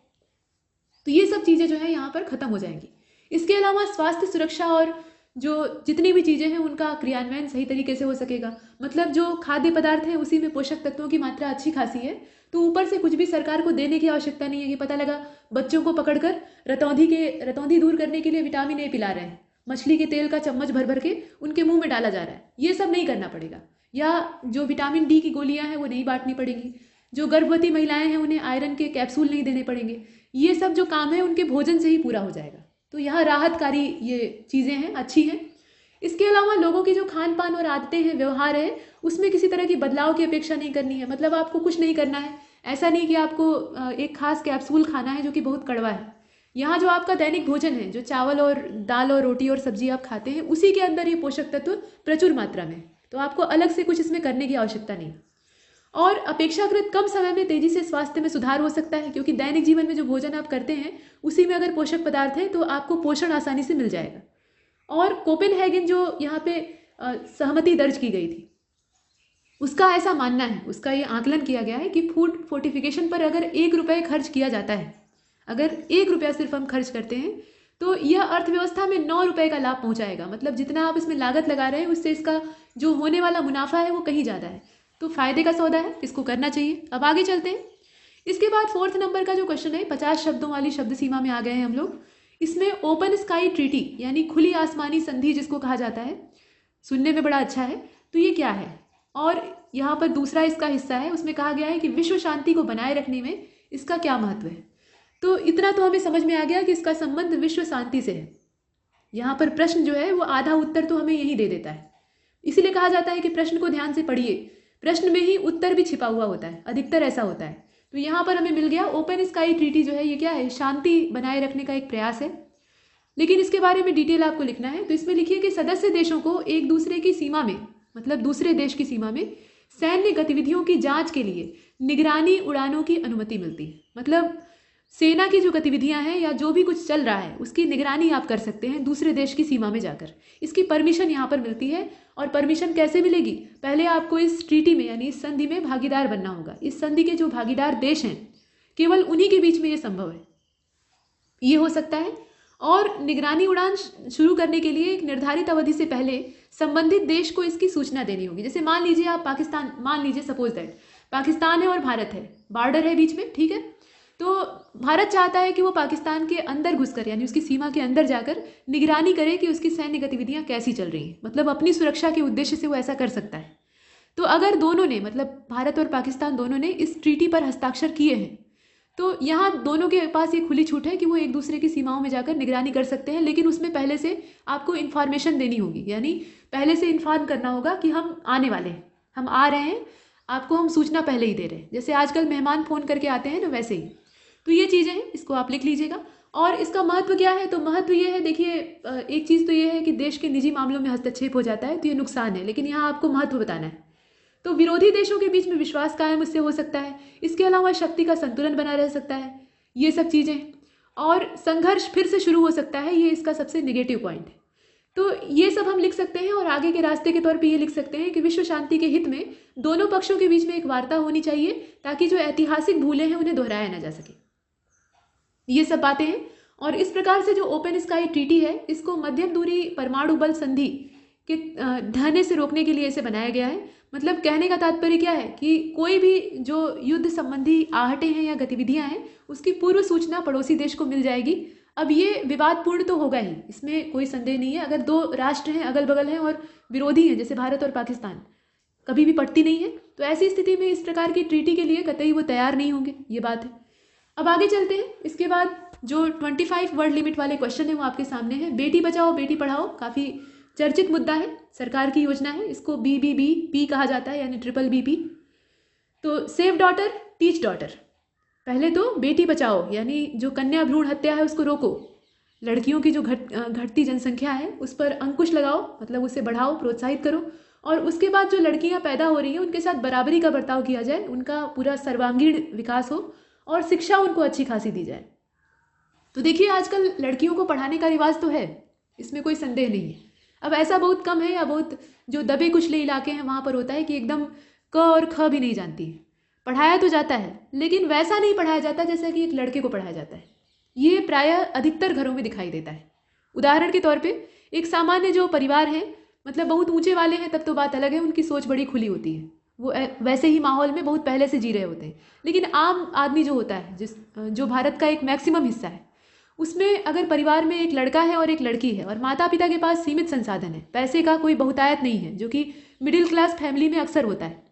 B: तो ये सब चीज़ें जो है यहाँ पर ख़त्म हो जाएंगी। इसके अलावा स्वास्थ्य सुरक्षा और जो जितनी भी चीज़ें हैं उनका क्रियान्वयन सही तरीके से हो सकेगा। मतलब जो खाद्य पदार्थ हैं उसी में पोषक तत्वों की मात्रा अच्छी खासी है, तो ऊपर से कुछ भी सरकार को देने की आवश्यकता नहीं है कि पता लगा बच्चों को पकड़कर रतौंधी दूर करने के लिए विटामिन ए पिला रहे हैं, मछली के तेल का चम्मच भर भर के उनके मुंह में डाला जा रहा है, ये सब नहीं करना पड़ेगा। या जो विटामिन डी की गोलियां हैं वो नहीं बांटनी पड़ेंगी, जो गर्भवती महिलाएं हैं उन्हें आयरन के कैप्सूल नहीं देने पड़ेंगे, ये सब जो काम है उनके भोजन से ही पूरा हो जाएगा। तो यहाँ राहतकारी ये चीज़ें हैं, अच्छी हैं। इसके अलावा लोगों की जो खान पान और आदतें हैं, व्यवहार है, उसमें किसी तरह की बदलाव की अपेक्षा नहीं करनी है। मतलब आपको कुछ नहीं करना है, ऐसा नहीं कि आपको एक खास कैप्सूल खाना है जो कि बहुत कड़वा है। यहाँ जो आपका दैनिक भोजन है, जो चावल और दाल और रोटी और सब्जी आप खाते हैं, उसी के अंदर ये पोषक तत्व प्रचुर मात्रा में, तो आपको अलग से कुछ इसमें करने की आवश्यकता नहीं। और अपेक्षाकृत कम समय में तेजी से स्वास्थ्य में सुधार हो सकता है, क्योंकि दैनिक जीवन में जो भोजन आप करते हैं उसी में अगर पोषक पदार्थ हैं तो आपको पोषण आसानी से मिल जाएगा। और कोपेनहेगन जो यहाँ पे सहमति दर्ज की गई थी, उसका ऐसा मानना है, उसका ये आकलन किया गया है कि फूड फोर्टिफिकेशन पर अगर 1 रुपये खर्च किया जाता है, अगर 1 रुपया सिर्फ हम खर्च करते हैं तो यह अर्थव्यवस्था में 9 रुपये का लाभ पहुँचाएगा। मतलब जितना आप इसमें लागत लगा रहे हैं उससे इसका जो होने वाला मुनाफा है वो कहीं ज़्यादा है, तो फायदे का सौदा है, इसको करना चाहिए। अब आगे चलते हैं। इसके बाद 4th नंबर का जो क्वेश्चन है, 50 शब्दों वाली शब्द सीमा में आ गए हैं हम लोग। इसमें ओपन स्काई ट्रीटी यानी खुली आसमानी संधि जिसको कहा जाता है, सुनने में बड़ा अच्छा है, तो ये क्या है। और यहाँ पर दूसरा इसका हिस्सा है, उसमें कहा गया है कि विश्व शांति को बनाए रखने में इसका क्या महत्व है। तो इतना तो हमें समझ में आ गया कि इसका संबंध विश्व शांति से है। यहाँ पर प्रश्न जो है वो आधा उत्तर तो हमें यही दे देता है, इसीलिए कहा जाता है कि प्रश्न को ध्यान से पढ़िए, प्रश्न में ही उत्तर भी छिपा हुआ होता है, अधिकतर ऐसा होता है। तो यहाँ पर हमें मिल गया ओपन स्काई ट्रीटी जो है ये क्या है, शांति बनाए रखने का एक प्रयास है। लेकिन इसके बारे में डिटेल आपको लिखना है, तो इसमें लिखिए कि सदस्य देशों को एक दूसरे की सीमा में, मतलब दूसरे देश की सीमा में सैन्य गतिविधियों की जांच के लिए निगरानी उड़ानों की अनुमति मिलती है। मतलब सेना की जो गतिविधियां हैं या जो भी कुछ चल रहा है उसकी निगरानी आप कर सकते हैं दूसरे देश की सीमा में जाकर। इसकी परमिशन यहाँ पर मिलती है। और परमिशन कैसे मिलेगी? पहले आपको इस ट्रीटी में यानी इस संधि में भागीदार बनना होगा। इस संधि के जो भागीदार देश हैं केवल उन्हीं के बीच में ये संभव है, ये हो सकता है। और निगरानी उड़ान शुरू करने के लिए एक निर्धारित अवधि से पहले संबंधित देश को इसकी सूचना देनी होगी। जैसे मान लीजिए आप पाकिस्तान, मान लीजिए सपोज दैट पाकिस्तान है और भारत है, बॉर्डर है बीच में, ठीक है। तो भारत चाहता है कि वो पाकिस्तान के अंदर घुसकर यानी उसकी सीमा के अंदर जाकर निगरानी करे कि उसकी सैन्य गतिविधियां कैसी चल रही हैं, मतलब अपनी सुरक्षा के उद्देश्य से वो ऐसा कर सकता है। तो अगर दोनों ने, मतलब भारत और पाकिस्तान दोनों ने इस ट्रीटी पर हस्ताक्षर किए हैं तो यहाँ दोनों के पास ये खुली छूट है कि वो एक दूसरे की सीमाओं में जाकर निगरानी कर सकते हैं। लेकिन उसमें पहले से आपको इन्फॉर्मेशन देनी होगी, यानी पहले से इन्फॉर्म करना होगा कि हम आने वाले हैं, हम आ रहे हैं, आपको हम सूचना पहले ही दे रहे हैं। जैसे आजकल मेहमान फ़ोन करके आते हैं ना, वैसे ही। तो ये चीज़ें हैं, इसको आप लिख लीजिएगा। और इसका महत्व क्या है? तो महत्व ये है, देखिए एक चीज़ तो ये है कि देश के निजी मामलों में हस्तक्षेप हो जाता है तो ये नुकसान है, लेकिन यहाँ आपको महत्व बताना है। तो विरोधी देशों के बीच में विश्वास कायम उससे हो सकता है। इसके अलावा शक्ति का संतुलन बना रह सकता है, ये सब चीज़ें। और संघर्ष फिर से शुरू हो सकता है, ये इसका सबसे नेगेटिव पॉइंट है। तो ये सब हम लिख सकते हैं। और आगे के रास्ते के तौर पे ये लिख सकते हैं कि विश्व शांति के हित में दोनों पक्षों के बीच में एक वार्ता होनी चाहिए ताकि जो ऐतिहासिक भूलें हैं उन्हें दोहराया ना जा सके। ये सब बातें हैं। और इस प्रकार से जो ओपन स्काई ट्रीटी है इसको मध्यम दूरी परमाणु बल संधि के ढहने से रोकने के लिए इसे बनाया गया है। मतलब कहने का तात्पर्य क्या है कि कोई भी जो युद्ध संबंधी आहटें हैं या गतिविधियां हैं उसकी पूर्व सूचना पड़ोसी देश को मिल जाएगी। अब ये विवादपूर्ण तो होगा ही, इसमें कोई संदेह नहीं है। अगर दो राष्ट्र हैं, अगल बगल हैं और विरोधी हैं, जैसे भारत और पाकिस्तान, कभी भी पड़ती नहीं है, तो ऐसी स्थिति में इस प्रकार की ट्रीटी के लिए कतई वो तैयार नहीं होंगे, ये बात है। अब आगे चलते हैं। इसके बाद जो 25 वर्ड लिमिट वाले क्वेश्चन है वो आपके सामने है। बेटी बचाओ बेटी पढ़ाओ काफ़ी चर्चित मुद्दा है, सरकार की योजना है, इसको BBBP कहा जाता है, यानी BBB। तो सेव डॉटर टीच डॉटर। पहले तो बेटी बचाओ यानी जो कन्या भ्रूण हत्या है उसको रोको, लड़कियों की जो घटती जनसंख्या है उस पर अंकुश लगाओ, मतलब उसे बढ़ाओ, प्रोत्साहित करो। और उसके बाद जो लड़कियां पैदा हो रही हैं उनके साथ बराबरी का बर्ताव किया जाए, उनका पूरा सर्वांगीण विकास हो और शिक्षा उनको अच्छी खासी दी जाए। तो देखिए आजकल लड़कियों को पढ़ाने का रिवाज तो है, इसमें कोई संदेह नहीं है। अब ऐसा बहुत कम है, या बहुत जो दबे कुचले इलाके हैं वहाँ पर होता है कि एकदम क और ख भी नहीं जानती है। पढ़ाया तो जाता है लेकिन वैसा नहीं पढ़ाया जाता जैसा कि एक लड़के को पढ़ाया जाता है। ये प्रायः अधिकतर घरों में दिखाई देता है। उदाहरण के तौर पे एक सामान्य जो परिवार है, मतलब बहुत ऊंचे वाले हैं तब तो बात अलग है, उनकी सोच बड़ी खुली होती है, वो वैसे ही माहौल में बहुत पहले से जी रहे होते हैं। लेकिन आम आदमी जो होता है, जो भारत का एक मैक्सिमम हिस्सा है, उसमें अगर परिवार में एक लड़का है और एक लड़की है और माता पिता के पास सीमित संसाधन है, पैसे का कोई बहुतायत नहीं है, जो कि मिडिल क्लास फैमिली में अक्सर होता है,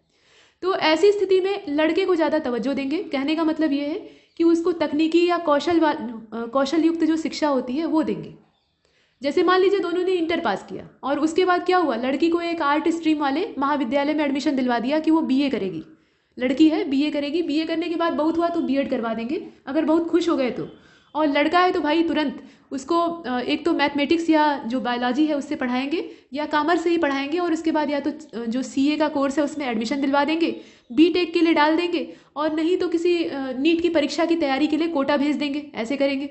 B: तो ऐसी स्थिति में लड़के को ज़्यादा तवज्जो देंगे। कहने का मतलब ये है कि उसको तकनीकी या कौशल युक्त जो शिक्षा होती है वो देंगे। जैसे मान लीजिए दोनों ने इंटर पास किया और उसके बाद क्या हुआ, लड़की को एक आर्ट स्ट्रीम वाले महाविद्यालय में एडमिशन दिलवा दिया कि वो BA करेगी। लड़की है BA करेगी, BA करने के बाद बहुत हुआ तो B.Ed करवा देंगे अगर बहुत खुश हो गए तो। और लड़का है तो भाई तुरंत उसको एक तो मैथमेटिक्स या जो बायोलॉजी है उससे पढ़ाएंगे या कॉमर्स से ही पढ़ाएंगे, और उसके बाद या तो जो CA का कोर्स है उसमें एडमिशन दिलवा देंगे, B.Tech के लिए डाल देंगे, और नहीं तो किसी नीट की परीक्षा की तैयारी के लिए कोटा भेज देंगे, ऐसे करेंगे।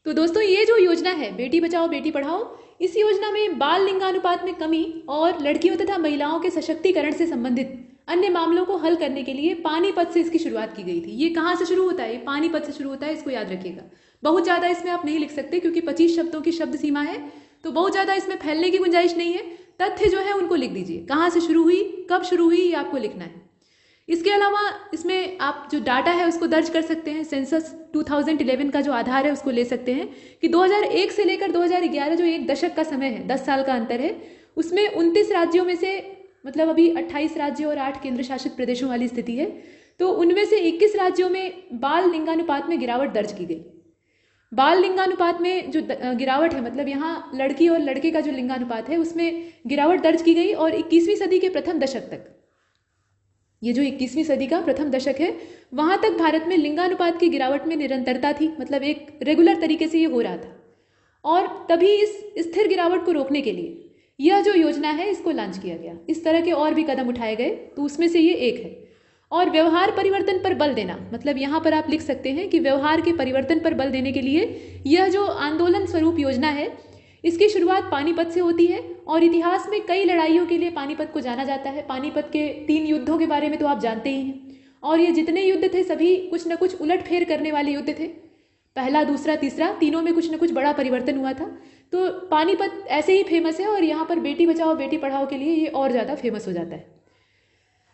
B: तो दोस्तों ये जो योजना है बेटी बचाओ बेटी पढ़ाओ, इस योजना में बाल लिंगानुपात में कमी और लड़कियों तथा महिलाओं के सशक्तिकरण से संबंधित अन्य मामलों को हल करने के लिए पानीपत से इसकी शुरुआत की गई थी। ये कहाँ से शुरू होता है? ये पानीपत से शुरू होता है, इसको याद रखिएगा। बहुत ज़्यादा इसमें आप नहीं लिख सकते क्योंकि 25 शब्दों की शब्द सीमा है, तो बहुत ज़्यादा इसमें फैलने की गुंजाइश नहीं है। तथ्य जो है उनको लिख दीजिए, कहाँ से शुरू हुई, कब शुरू हुई, ये आपको लिखना है। इसके अलावा इसमें आप जो डाटा है उसको दर्ज कर सकते हैं। सेंसस 2011 का जो आधार है उसको ले सकते हैं कि 2001 से लेकर 2011 जो एक दशक का समय है, 10 साल का अंतर है, उसमें 29 राज्यों में से, मतलब अभी 28 राज्यों और 8 केंद्र शासित प्रदेशों वाली स्थिति है, तो उनमें से 21 राज्यों में बाल लिंगानुपात में गिरावट दर्ज की गई। बाल लिंगानुपात में जो गिरावट है, मतलब यहाँ लड़की और लड़के का जो लिंगानुपात है उसमें गिरावट दर्ज की गई। और 21वीं सदी के प्रथम दशक तक, ये जो 21वीं सदी का प्रथम दशक है, वहाँ तक भारत में लिंगानुपात की गिरावट में निरंतरता थी, मतलब एक रेगुलर तरीके से ये हो रहा था। और तभी इस स्थिर गिरावट को रोकने के लिए यह जो योजना है इसको लॉन्च किया गया। इस तरह के और भी कदम उठाए गए, तो उसमें से ये एक है। और व्यवहार परिवर्तन पर बल देना, मतलब यहाँ पर आप लिख सकते हैं कि व्यवहार के परिवर्तन पर बल देने के लिए यह जो आंदोलन स्वरूप योजना है इसकी शुरुआत पानीपत से होती है और इतिहास में कई लड़ाइयों के लिए पानीपत को जाना जाता है। पानीपत के 3 युद्धों के बारे में तो आप जानते ही हैं और ये जितने युद्ध थे सभी कुछ न कुछ उलटफेर करने वाले युद्ध थे। पहला, दूसरा, तीसरा, तीनों में कुछ न कुछ बड़ा परिवर्तन हुआ था। तो पानीपत ऐसे ही फेमस है और यहाँ पर बेटी बचाओ बेटी पढ़ाओ के लिए ये और ज़्यादा फेमस हो जाता है।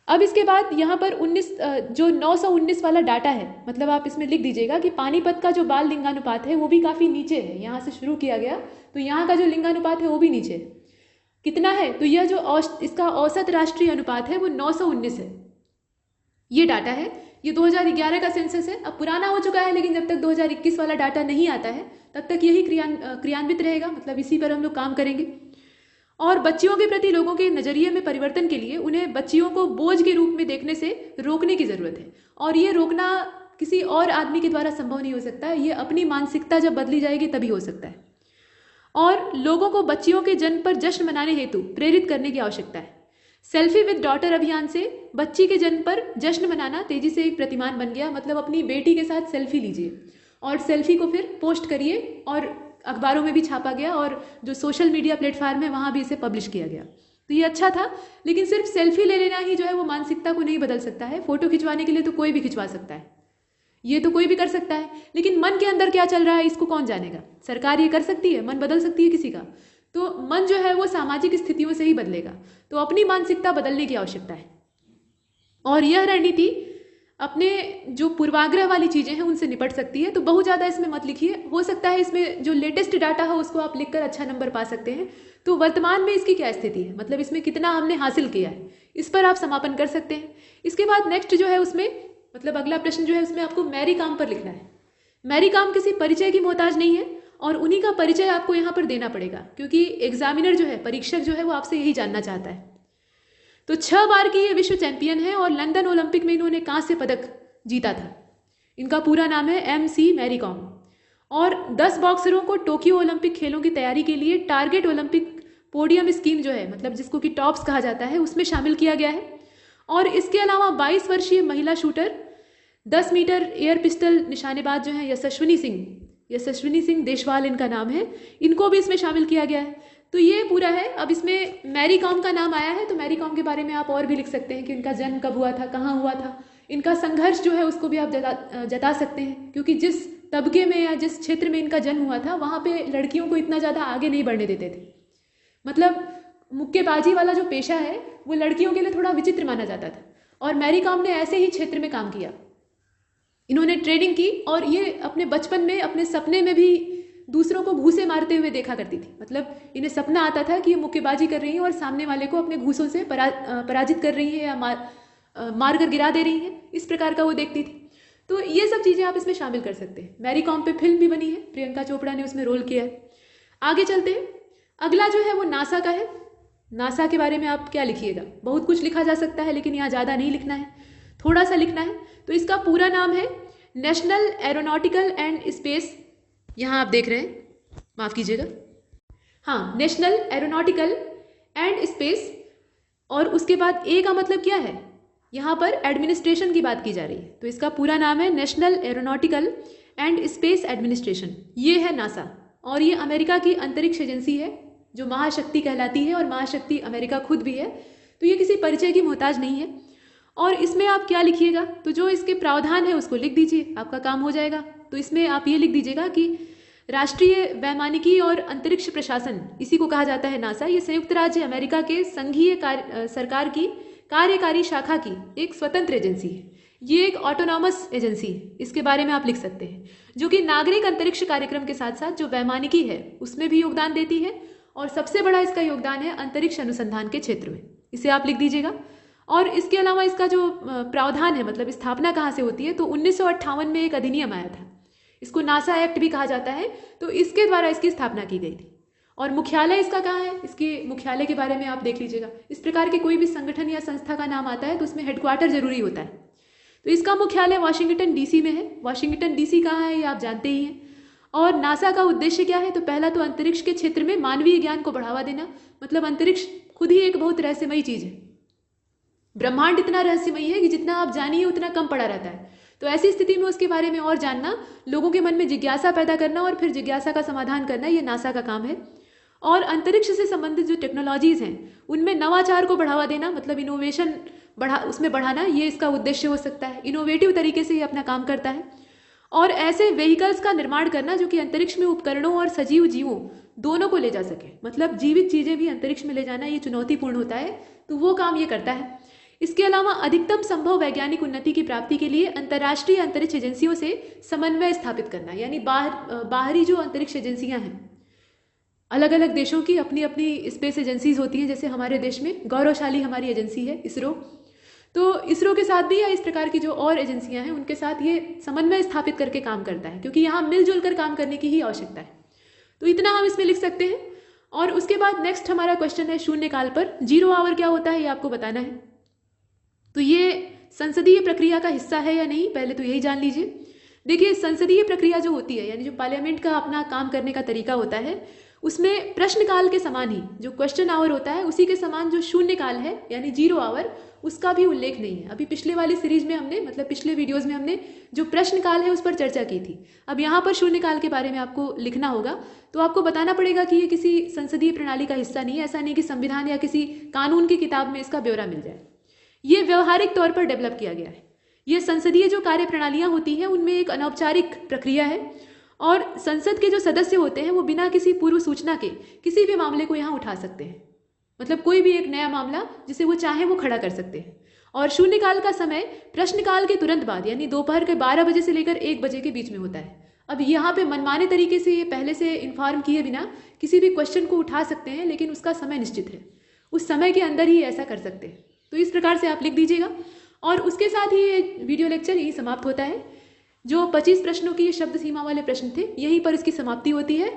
B: अब इसके बाद यहाँ पर 919 वाला डाटा है, मतलब आप इसमें लिख दीजिएगा कि पानीपत का जो बाल लिंगानुपात है वो भी काफ़ी नीचे है। यहाँ से शुरू किया गया तो यहाँ का जो लिंगानुपात है वो भी नीचे है। कितना है? तो यह जो इसका औसत राष्ट्रीय अनुपात है वो 919 है। ये डाटा है, ये 2011 का सेंसस है। अब पुराना हो चुका है लेकिन जब तक 2021 वाला डाटा नहीं आता है तब तक यही क्रियान्वित रहेगा, मतलब इसी पर हम लोग काम करेंगे। और बच्चियों के प्रति लोगों के नज़रिए में परिवर्तन के लिए उन्हें बच्चियों को बोझ के रूप में देखने से रोकने की ज़रूरत है और ये रोकना किसी और आदमी के द्वारा संभव नहीं हो सकता है। ये अपनी मानसिकता जब बदली जाएगी तभी हो सकता है। और लोगों को बच्चियों के जन्म पर जश्न मनाने हेतु प्रेरित करने की आवश्यकता है। सेल्फी विद डॉटर अभियान से बच्ची के जन्म पर जश्न मनाना तेजी से एक प्रतिमान बन गया, मतलब अपनी बेटी के साथ सेल्फी लीजिए और सेल्फी को फिर पोस्ट करिए और अखबारों में भी छापा गया और जो सोशल मीडिया प्लेटफॉर्म है वहाँ भी इसे पब्लिश किया गया। तो ये अच्छा था, लेकिन सिर्फ सेल्फी ले लेना ही जो है वो मानसिकता को नहीं बदल सकता है। फोटो खिंचवाने के लिए तो कोई भी खिंचवा सकता है, ये तो कोई भी कर सकता है, लेकिन मन के अंदर क्या चल रहा है इसको कौन जानेगा। सरकार ये कर सकती है, मन बदल सकती है किसी का, तो मन जो है वो सामाजिक स्थितियों से ही बदलेगा। तो अपनी मानसिकता बदलने की आवश्यकता है और यह रणनीति अपने जो पूर्वाग्रह वाली चीज़ें हैं उनसे निपट सकती है। तो बहुत ज़्यादा इसमें मत लिखिए, हो सकता है इसमें जो लेटेस्ट डाटा है उसको आप लिखकर अच्छा नंबर पा सकते हैं। तो वर्तमान में इसकी क्या स्थिति है, मतलब इसमें कितना हमने हासिल किया है, इस पर आप समापन कर सकते हैं। इसके बाद नेक्स्ट जो है उसमें, मतलब अगला प्रश्न जो है उसमें आपको मैरी कॉम पर लिखना है। मैरी कॉम किसी परिचय की मोहताज नहीं है और उन्हीं का परिचय आपको यहाँ पर देना पड़ेगा, क्योंकि एग्जामिनर जो है, परीक्षक जो है वो आपसे यही जानना चाहता है। तो 6 बार की ये विश्व चैंपियन है और लंदन ओलंपिक में इन्होंने कांस्य पदक जीता था। इनका पूरा नाम है MC मैरी कॉम और 10 बॉक्सरों को टोक्यो ओलंपिक खेलों की तैयारी के लिए टारगेट ओलंपिक पोडियम स्कीम जो है, मतलब जिसको कि टॉप्स कहा जाता है, उसमें शामिल किया गया है। और इसके अलावा 22 वर्षीय महिला शूटर, 10 मीटर एयर पिस्टल निशानेबाज जो है यशस्विनी सिंह देशवाल इनका नाम है, इनको भी इसमें शामिल किया गया है। तो ये पूरा है। अब इसमें मैरी कॉम का नाम आया है तो मैरी कॉम के बारे में आप और भी लिख सकते हैं कि इनका जन्म कब हुआ था, कहाँ हुआ था, इनका संघर्ष जो है उसको भी आप जता सकते हैं, क्योंकि जिस तबके में या जिस क्षेत्र में इनका जन्म हुआ था वहाँ पे लड़कियों को इतना ज़्यादा आगे नहीं बढ़ने देते थे। मतलब मुक्केबाजी वाला जो पेशा है वो लड़कियों के लिए थोड़ा विचित्र माना जाता था और मैरी कॉम ने ऐसे ही क्षेत्र में काम किया। इन्होंने ट्रेनिंग की और ये अपने बचपन में अपने सपने में भी दूसरों को घूसे मारते हुए देखा करती थी। मतलब इन्हें सपना आता था कि ये मुक्केबाजी कर रही हैं और सामने वाले को अपने घूसों से पराजित कर रही है या मार कर गिरा दे रही हैं, इस प्रकार का वो देखती थी। तो ये सब चीज़ें आप इसमें शामिल कर सकते हैं। मैरी कॉम पे फिल्म भी बनी है, प्रियंका चोपड़ा ने उसमें रोल किया है। आगे चलते हैं। अगला जो है वो नासा का है। नासा के बारे में आप क्या लिखिएगा, बहुत कुछ लिखा जा सकता है लेकिन यहाँ ज़्यादा नहीं लिखना है, थोड़ा सा लिखना है। तो इसका पूरा नाम है नेशनल एरोनॉटिकल एंड स्पेस, यहाँ आप देख रहे हैं, माफ़ कीजिएगा, हाँ, नेशनल एरोनॉटिकल एंड स्पेस। और उसके बाद ए का मतलब क्या है, यहाँ पर एडमिनिस्ट्रेशन की बात की जा रही है, तो इसका पूरा नाम है national aeronautical and space administration. ये है नासा और ये अमेरिका की अंतरिक्ष एजेंसी है जो महाशक्ति कहलाती है और महाशक्ति अमेरिका खुद भी है। तो ये किसी परिचय की मोहताज नहीं है। और इसमें आप क्या लिखिएगा, तो जो इसके प्रावधान है उसको लिख दीजिए, आपका काम हो जाएगा। तो इसमें आप ये लिख दीजिएगा कि राष्ट्रीय वैमानिकी और अंतरिक्ष प्रशासन, इसी को कहा जाता है नासा, ये संयुक्त राज्य अमेरिका के संघीय सरकार की कार्यकारी शाखा की एक स्वतंत्र एजेंसी है। ये एक ऑटोनॉमस एजेंसी है, इसके बारे में आप लिख सकते हैं, जो कि नागरिक अंतरिक्ष कार्यक्रम के साथ साथ जो वैमानिकी है उसमें भी योगदान देती है और सबसे बड़ा इसका योगदान है अंतरिक्ष अनुसंधान के क्षेत्र में। इसे आप लिख दीजिएगा। और इसके अलावा इसका जो प्रावधान है, मतलब स्थापना कहाँ से होती है, तो 1958 में एक अधिनियम आया था, इसको नासा एक्ट भी कहा जाता है, तो इसके द्वारा इसकी स्थापना की गई थी। और मुख्यालय इसका कहाँ है, इसके मुख्यालय के बारे में आप देख लीजिएगा। इस प्रकार के कोई भी संगठन या संस्था का नाम आता है तो उसमें हेडक्वार्टर जरूरी होता है। तो इसका मुख्यालय वाशिंगटन DC में है। वाशिंगटन DC कहाँ है ये आप जानते ही हैं। और नासा का उद्देश्य क्या है, तो पहला तो अंतरिक्ष के क्षेत्र में मानवीय ज्ञान को बढ़ावा देना, मतलब अंतरिक्ष खुद ही एक बहुत रहस्यमयी चीज़ है। ब्रह्मांड इतना रहस्यमयी है कि जितना आप जानिए उतना कम पड़ा रहता है। तो ऐसी स्थिति में उसके बारे में और जानना, लोगों के मन में जिज्ञासा पैदा करना और फिर जिज्ञासा का समाधान करना, ये नासा का काम है। और अंतरिक्ष से संबंधित जो टेक्नोलॉजीज़ हैं उनमें नवाचार को बढ़ावा देना, मतलब इनोवेशन उसमें बढ़ाना, ये इसका उद्देश्य हो सकता है। इनोवेटिव तरीके से ये अपना काम करता है। और ऐसे व्हीकल्स का निर्माण करना जो कि अंतरिक्ष में उपकरणों और सजीव जीवों दोनों को ले जा सके, मतलब जीवित चीज़ें भी अंतरिक्ष में ले जाना ये चुनौतीपूर्ण होता है, तो वो काम ये करता है। इसके अलावा अधिकतम संभव वैज्ञानिक उन्नति की प्राप्ति के लिए अंतर्राष्ट्रीय अंतरिक्ष एजेंसियों से समन्वय स्थापित करना, यानी बाहरी जो अंतरिक्ष एजेंसियां हैं, अलग अलग देशों की अपनी अपनी स्पेस एजेंसीज होती हैं। जैसे हमारे देश में गौरवशाली हमारी एजेंसी है इसरो, तो इसरो के साथ भी या इस प्रकार की जो और एजेंसियां हैं उनके साथ ये समन्वय स्थापित करके काम करता है, क्योंकि यहाँ मिलजुल कर काम करने की ही आवश्यकता है। तो इतना हम इसमें लिख सकते हैं। और उसके बाद नेक्स्ट हमारा क्वेश्चन है शून्यकाल पर। 0 आवर क्या होता है ये आपको बताना है। तो ये संसदीय प्रक्रिया का हिस्सा है या नहीं, पहले तो यही जान लीजिए। देखिए, संसदीय प्रक्रिया जो होती है, यानी जो पार्लियामेंट का अपना काम करने का तरीका होता है, उसमें प्रश्नकाल के समान ही जो क्वेश्चन आवर होता है उसी के समान जो शून्यकाल है यानी 0 आवर, उसका भी उल्लेख नहीं है। अभी पिछले वाली सीरीज में हमने, मतलब पिछले वीडियोस में हमने जो प्रश्नकाल है उस पर चर्चा की थी। अब यहाँ पर शून्यकाल के बारे में आपको लिखना होगा, तो आपको बताना पड़ेगा कि ये किसी संसदीय प्रणाली का हिस्सा नहीं है। ऐसा नहीं कि संविधान या किसी कानून की किताब में इसका ब्यौरा मिल जाए। ये व्यवहारिक तौर पर डेवलप किया गया है। ये संसदीय जो कार्य प्रणालियाँ होती हैं उनमें एक अनौपचारिक प्रक्रिया है, और संसद के जो सदस्य होते हैं वो बिना किसी पूर्व सूचना के किसी भी मामले को यहाँ उठा सकते हैं। मतलब कोई भी एक नया मामला जिसे वो चाहे वो खड़ा कर सकते हैं। और शून्यकाल का समय प्रश्नकाल के तुरंत बाद, यानी दोपहर के 12 बजे से लेकर 1 बजे के बीच में होता है। अब यहाँ पे मनमाने तरीके से ये पहले से इन्फॉर्म किए बिना किसी भी क्वेश्चन को उठा सकते हैं, लेकिन उसका समय निश्चित है, उस समय के अंदर ही ऐसा कर सकते हैं। तो इस प्रकार से आप लिख दीजिएगा। और उसके साथ ही ये वीडियो लेक्चर यही समाप्त होता है। जो 25 प्रश्नों की शब्द सीमा वाले प्रश्न थे, यहीं पर इसकी समाप्ति होती है।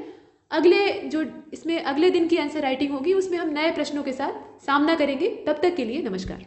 B: इसमें अगले दिन की आंसर राइटिंग होगी, उसमें हम नए प्रश्नों के साथ सामना करेंगे। तब तक के लिए नमस्कार।